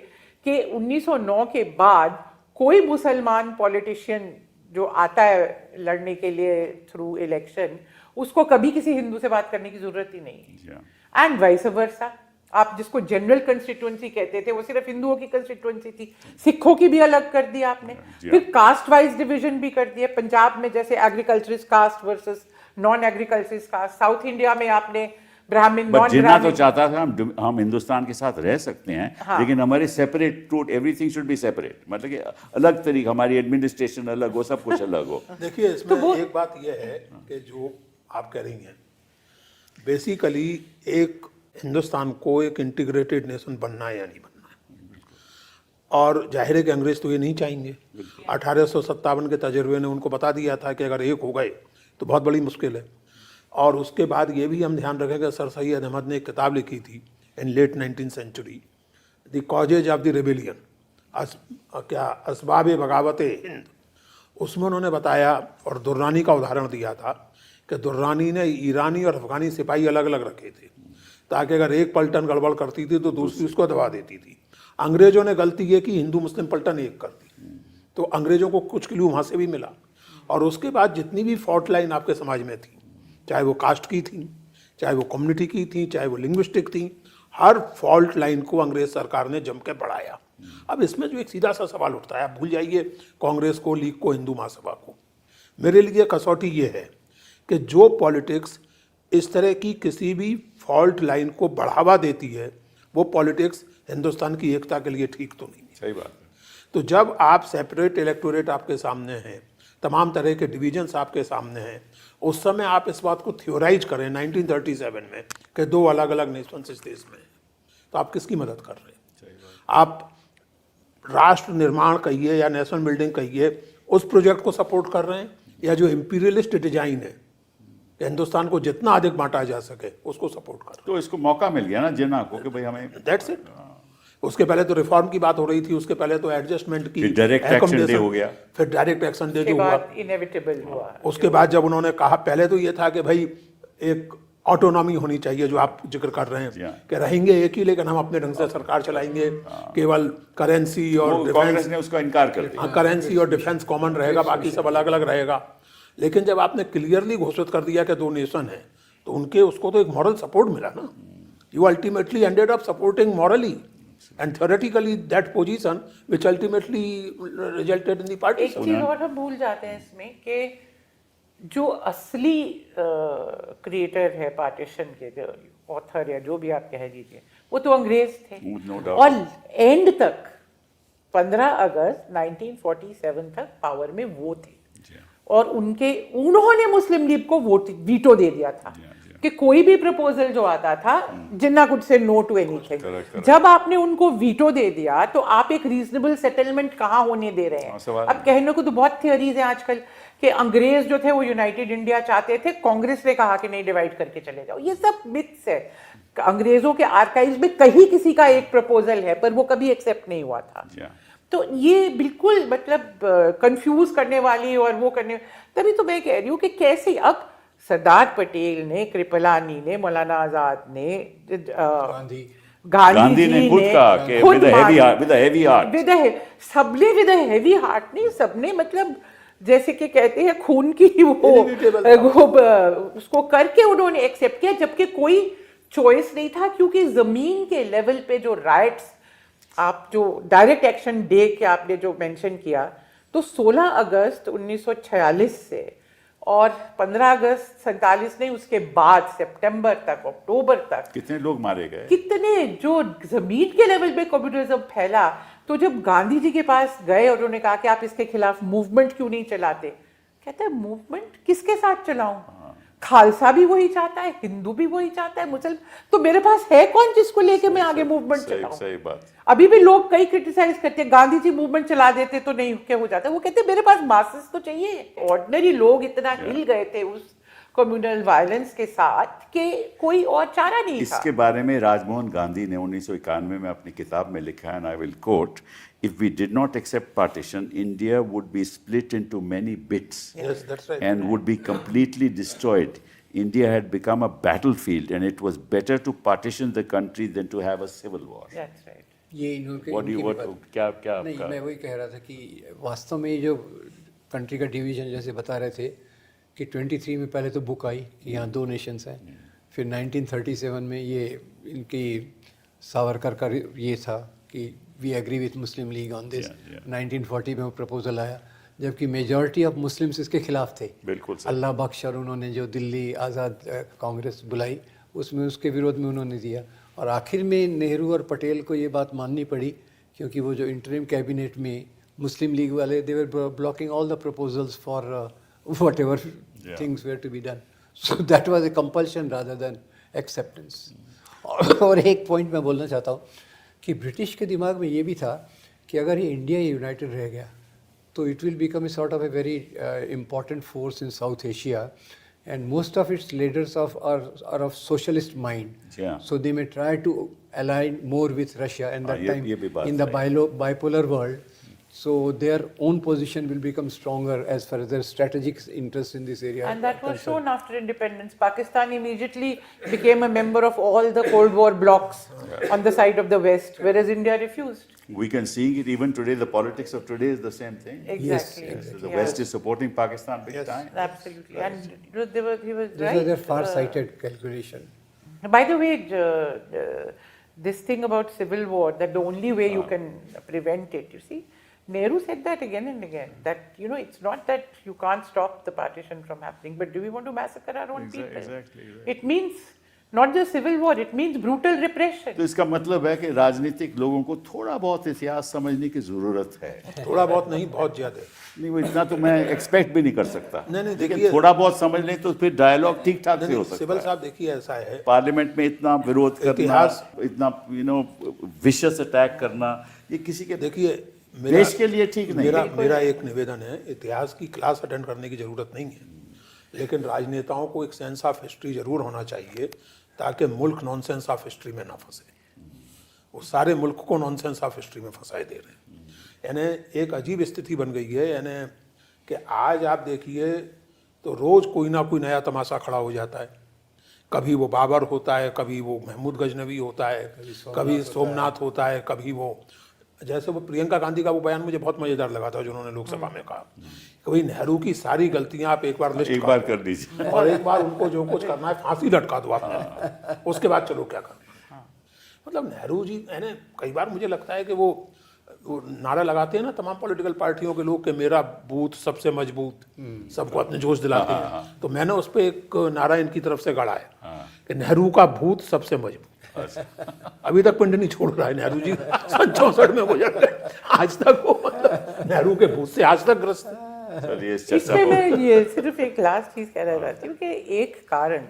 कि 1909 के बाद कोई मुसलमान पॉलिटिशियन जो आता है लड़ने के लिए थ्रू इलेक्शन, उसको कभी किसी हिंदू से बात करने की जरूरत ही नहीं है। एंड वाइस वर्सा, आप जिसको जनरल कंस्टिट्यूएंसी कहते थे वो सिर्फ हिंदुओं की कंस्टिट्यूएंसी थी। सिखों की भी अलग कर दिया आपने, फिर कास्ट वाइज डिवीजन भी कर दिया। पंजाब में जैसे agriculturist caste versus non agriculturist caste, south India में आपने ब्राह्मण नॉन जिन्ना तो चाहता था हम हिंदुस्तान के साथ रह सकते हैं, लेकिन हमारे सेपरेट टूट, एवरीथिंग शुड बी सेपरेट, मतलब कि अलग तरीका, हमारी एडमिनिस्ट्रेशन अलग हो, सब कुछ अलग हो। देखिए इसमें तो एक बात यह है कि जो आप कह रही हैं, बेसिकली एक हिंदुस्तान को एक इंटीग्रेटेड नेशन बनना है या नहीं बनना है, और जाहिर है कि अंग्रेज तो ये नहीं चाहेंगे। 1857 के तजर्बे ने उनको बता दिया था कि अगर एक हो गए तो बहुत बड़ी मुश्किल है। और उसके बाद ये भी हम ध्यान रखें कि सर सैयद अहमद ने एक किताब लिखी थी in late 19th century, the causes of the rebellion, Asbab Baghawat Hind. उसमें उन्होंने बताया और दुर्रानी का उदाहरण दिया था कि दुर्रानी ने ईरानी और अफगानी सिपाही अलग अलग रखे थे ताकि अगर एक पलटन गड़बड़ करती थी तो दूसरी उसको दबा देती थी। अंग्रेजों ने गलती ये की, हिंदू मुस्लिम पलटन एक कर दी, तो अंग्रेजों को कुछ क्लू वहाँ से भी मिला। और उसके बाद जितनी भी फॉल्ट लाइन आपके समाज में थी, चाहे वो कास्ट की थी, चाहे वो कम्युनिटी की थी, चाहे वो लिंग्विस्टिक थी, हर फॉल्ट लाइन को अंग्रेज सरकार ने जम के बढ़ाया। अब इसमें जो एक सीधा सा सवाल उठता है, आप भूल जाइए कांग्रेस को, लीग को, हिंदू महासभा को, मेरे लिए कसौटी ये है कि जो पॉलिटिक्स इस तरह की किसी भी फॉल्ट लाइन को बढ़ावा देती है वो पॉलिटिक्स हिंदुस्तान की एकता के लिए ठीक तो नहीं है। सही बात है। तो जब आप सेपरेट इलेक्टोरेट आपके सामने हैं, तमाम तरह के डिवीजन्स आपके सामने हैं, उस समय आप इस बात को थियोराइज करें 1937 में कि दो अलग अलग नेशंस इस देश में हैं, तो आप किसकी मदद कर रहे हैं? आप राष्ट्र निर्माण कहिए या नेशनल बिल्डिंग कहिए, उस प्रोजेक्ट को सपोर्ट कर रहे हैं, या जो इम्पीरियलिस्ट डिजाइन है कि हिंदुस्तान को जितना अधिक बांटा जा सके उसको सपोर्ट कर रहे हैं? तो इसको मौका मिल गया ना जिन्ना को कि भाई हमें, दैट्स इट। उसके पहले तो रिफॉर्म की बात हो रही थी, उसके पहले तो एडजस्टमेंट की, डायरेक्ट एक्शन डे हो गया, फिर डायरेक्ट एक्शन डे जो हुआ, इनएविटेबल हुआ। उसके बाद जब उन्होंने कहा, पहले तो ये था कि भाई एक ऑटोनॉमी होनी चाहिए, जो आप जिक्र कर रहे हैं कि रहेंगे एक ही लेकिन हम अपने ढंग से सरकार चलाएंगे, केवल करेंसी और कांग्रेस ने उसका इनकार कर दिया। करेंसी और डिफेंस कॉमन रहेगा, बाकी सब अलग अलग रहेगा। लेकिन जब आपने क्लियरली घोषित कर दिया कि दो नेशन है, तो उनके उसको तो एक मॉरल सपोर्ट मिला ना। You ultimately ended up supporting morally and theoretically that position which ultimately resulted in the party. एक चीज और हम भूल जाते हैं इसमें कि जो असली क्रिएटर है पार्टीशन के, जो ऑथर या जो भी आप कह लीजिए, वो तो अंग्रेज थे। और एंड तक 15 अगस्त 1947 तक पावर में वो थे, और उन्होंने मुस्लिम लीग को वोट वीटो दे दिया था कि कोई भी प्रपोजल जो आता था, Jinnah could say no to anything. correct. जब आपने उनको वीटो दे दिया तो आप एक रीजनेबल सेटलमेंट कहाँ होने दे रहे हैं? सवाल अब कहने को तो बहुत थियरीज हैं आजकल कि अंग्रेज जो थे वो यूनाइटेड इंडिया चाहते थे, कांग्रेस ने कहा कि नहीं डिवाइड करके चले जाओ। ये सब मिथ्स है। अंग्रेजों के आर्काइव्स में कहीं किसी का एक प्रपोजल है पर वो कभी एक्सेप्ट नहीं हुआ था। तो ये बिल्कुल मतलब कंफ्यूज करने वाली और वो करने, तभी तो मैं कह रही हूँ कि कैसे अब सरदार पटेल ने, कृपलानी ने, मौलाना आजाद ने, गांधी ने खुद कहा कि with a heavy heart, सबने विद हैवी हार्ट नहीं, सबने मतलब जैसे कि कहते हैं खून की वो उसको करके उन्होंने एक्सेप्ट किया, जबकि कोई चॉइस नहीं था। क्योंकि जमीन के लेवल पे जो राइट्स, आप जो डायरेक्ट एक्शन डे के आपने जो मेंशन किया, तो 16 अगस्त 1946 से और 15 अगस्त 47 नहीं, उसके बाद सितंबर तक, अक्टूबर तक कितने लोग मारे गए, कितने जो जमीन के लेवल पे कम्युनिज्म फैला। तो जब गांधी जी के पास गए और उन्होंने कहा कि आप इसके खिलाफ मूवमेंट क्यों नहीं चलाते, कहते हैं मूवमेंट किसके साथ चलाऊं? खालसा भी वही चाहता है, हिंदू भी वही चाहता है, मुसलमान, तो मेरे पास है कौन जिसको लेके मैं आगे मूवमेंट चलाऊं? सही बात। अभी भी लोग कई क्रिटिसाइज करते हैं, गांधी जी मूवमेंट चला देते तो नहीं क्या हो जाता। वो कहते हैं मेरे पास मासेस तो चाहिए। ऑर्डिनरी लोग इतना हिल गए थे उस कम्युनल वायलेंस के साथ कि कोई और चारा नहीं था। इसके बारे में राजमोहन गांधी ने 1991 में अपनी किताब में लिखा है, I will quote, if we did not accept partition, India would be split into many bits Yes, that's right. and would be completely destroyed. India had become a battlefield and it was better to partition the country than to have a civil war. That's right. ये इनके What do you, इनकी what, बात- क्या नहीं, आपका? मैं वही कह रहा था कि वास्तव में ये जो कंट्री का डिवीजन जैसे बता रहे थे कि 23 में पहले तो बुक आई कि यहाँ 2 नेशंस हैं, फिर 1937 में ये इनकी सावरकर का ये था कि we agree with Muslim League on this. 1940 में वो प्रपोजल आया, जबकि मेजॉरिटी ऑफ मुस्लिम्स इसके खिलाफ थे। बिल्कुल सही। अल्लाह बख्श और उन्होंने जो दिल्ली आज़ाद कांग्रेस बुलाई, उसमें उसके विरोध में उन्होंने दिया, और आखिर में नेहरू और पटेल को ये बात माननी पड़ी, क्योंकि वो जो इंटरिम कैबिनेट में मुस्लिम लीग वाले they were blocking all the proposals for whatever things were to be done, so that was a compulsion rather than acceptance. और एक पॉइंट मैं बोलना चाहता हूँ कि ब्रिटिश के दिमाग में ये भी था कि अगर ये इंडिया यूनाइटेड रह गया तो it will become a sort of a very important force in south Asia, and most of its leaders are of socialist mind. Yeah. So they may try to align more with Russia, and that time ये भी बात in the bipolar world, so their own position will become stronger as far as their strategic interest in this area. And that was shown after independence. Pakistan immediately became a member of all the Cold War blocs on the side of the West, whereas India refused. We can see it even today. The politics of today is the same thing. Exactly. Yes, The West is supporting Pakistan big time. Absolutely. And he was These right. are their far-sighted calculation. By the way, this thing about civil war, that the only way you can prevent it, you see, Nehru said that again and again, that, you know, it's not that you can't stop the partition from happening, but do we want to massacre our own people? Exactly. It means not just civil war, it means brutal repression. तो इसका मतलब है कि राजनीतिक लोगों को थोड़ा बहुत इतिहास समझने की जरूरत है। थोड़ा बहुत नहीं, बहुत ज्यादा। नहीं, वो इतना तो मैं एक्सपेक्ट भी नहीं कर सकता। नहीं, लेकिन देखिए- थोड़ा बहुत समझ लें तो फिर डायलॉग ठीक ठाक से हो सिबल सकता है। साहब देखिए, ऐसा है, पार्लियामेंट में इतना विरोध करना, इतिहास- इतना विशस अटैक करना, ये किसी के देखिए देश के लिए ठीक नहीं है। मेरा एक निवेदन है, इतिहास की क्लास अटेंड करने की जरूरत नहीं है, लेकिन राजनेताओं को एक सेंस ऑफ हिस्ट्री जरूर होना चाहिए ताकि मुल्क नॉनसेंस ऑफ हिस्ट्री में ना फंसे। वो सारे मुल्क को नॉनसेंस ऑफ हिस्ट्री में फंसाए दे रहे हैं। यानी एक अजीब स्थिति बन गई है, यानी कि आज आप देखिए तो रोज़ कोई ना कोई नया तमाशा खड़ा हो जाता है। कभी वो बाबर होता है, कभी वो महमूद गजनवी होता है, कभी सोमनाथ होता है, कभी वो, जैसे वो प्रियंका गांधी का वो बयान मुझे बहुत मज़ेदार लगा था, जिन्होंने लोकसभा में कहा कि भाई नेहरू की सारी गलतियां आप एक बार लिस्ट एक बार कर दीजिए और एक बार उनको जो कुछ करना है फांसी लटका दो आपने, उसके बाद चलो क्या करना है। मतलब नेहरू जी, मैंने कई बार मुझे लगता है कि वो नारा लगाते हैं ना तमाम पॉलिटिकल पार्टियों के लोग कि मेरा बूथ सबसे मजबूत, सबको अपने जोश दिलाते हैं, तो मैंने उस पर एक नारा इनकी तरफ से गढ़ा है कि नेहरू का बूथ सबसे मजबूत। अभी तक पिंड नहीं छोड़ रहा है नेहरू जी, 64 में गुजर गए, आज तक वो मतलब नेहरू के भूत से आज तक ग्रस्त है। चलिए इस चर्चा इसमें को मैं ये सिर्फ एक लास्ट चीज कहना चाहती हूँ कि एक कारण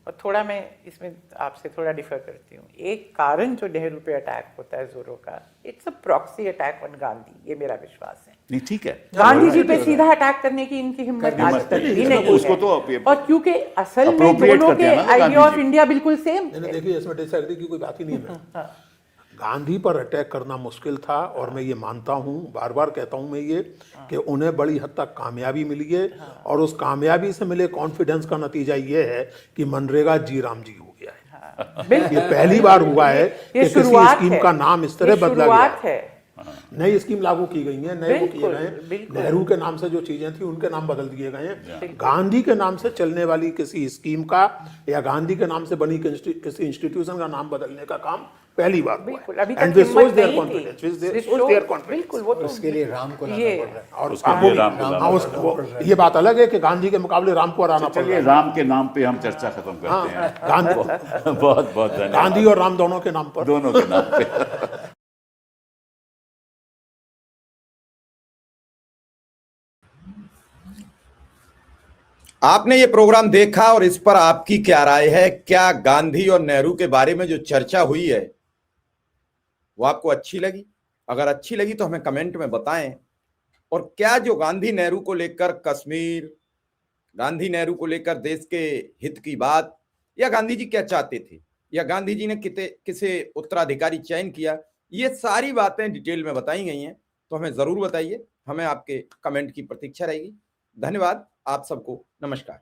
और थोड़ा मैं इसमें आपसे थोड़ा डिफर करती हूँ। एक कारण जो नेहरू पे अटैक होता है जोरों का, it's a proxy attack on Gandhi, ये मेरा विश्वास है। नहीं ठीक है, गांधी जी पे सीधा अटैक करने की इनकी हिम्मत आज तक भी नहीं उसको तो है। और क्योंकि असल में appropriate दोनों करते के हैं ना Gandhi idea of ji. India बिल्कुल सेम। नहीं देखिए, इसमें डिसएग्री की कोई बात ही नहीं है। गांधी पर अटैक करना मुश्किल था, और मैं ये मानता हूँ, बार बार कहता हूँ मैं ये, कि उन्हें बड़ी हद तक कामयाबी मिली है, और उस कामयाबी से मिले कॉन्फिडेंस का नतीजा ये है कि मनरेगा जी राम जी हो गया है। ये पहली बार हुआ है कि किसी स्कीम का नाम इस तरह बदला गया है। नई स्कीम लागू की गई है, नए वो किए गए, नेहरू के नाम से जो चीजें थी उनके नाम बदल दिए गए हैं। गांधी के नाम से चलने वाली किसी स्कीम का या गांधी के नाम से बनी किसी इंस्टीट्यूशन का नाम बदलने का काम पहली बार हुआ है। And this shows there confidence, बिल्कुल वो तो उसके लिए राम को लाना पड़ रहा है। और उसके लिए राम को लाना ये बात अलग है कि गांधी के मुकाबले राम को हराना पड़ रहा चलिए है। राम के नाम पे हम चर्चा खत्म करते हैं। गांधी बहुत बहुत धन्यवाद, गांधी और राम दोनों के नाम पर। दोनों के नाम पे। आपने ये प्रोग्राम देखा और इस पर आपकी क्या राय है? क्या गांधी और नेहरू के बारे में जो चर्चा हुई है वो आपको अच्छी लगी? अगर अच्छी लगी तो हमें कमेंट में बताएं। और क्या जो गांधी नेहरू को लेकर कश्मीर, गांधी नेहरू को लेकर देश के हित की बात, या गांधी जी क्या चाहते थे, या गांधी जी ने किसे उत्तराधिकारी चयन किया, ये सारी बातें डिटेल में बताई गई हैं। तो हमें जरूर बताइए, हमें आपके कमेंट की प्रतीक्षा रहेगी। धन्यवाद आप सबको, नमस्कार।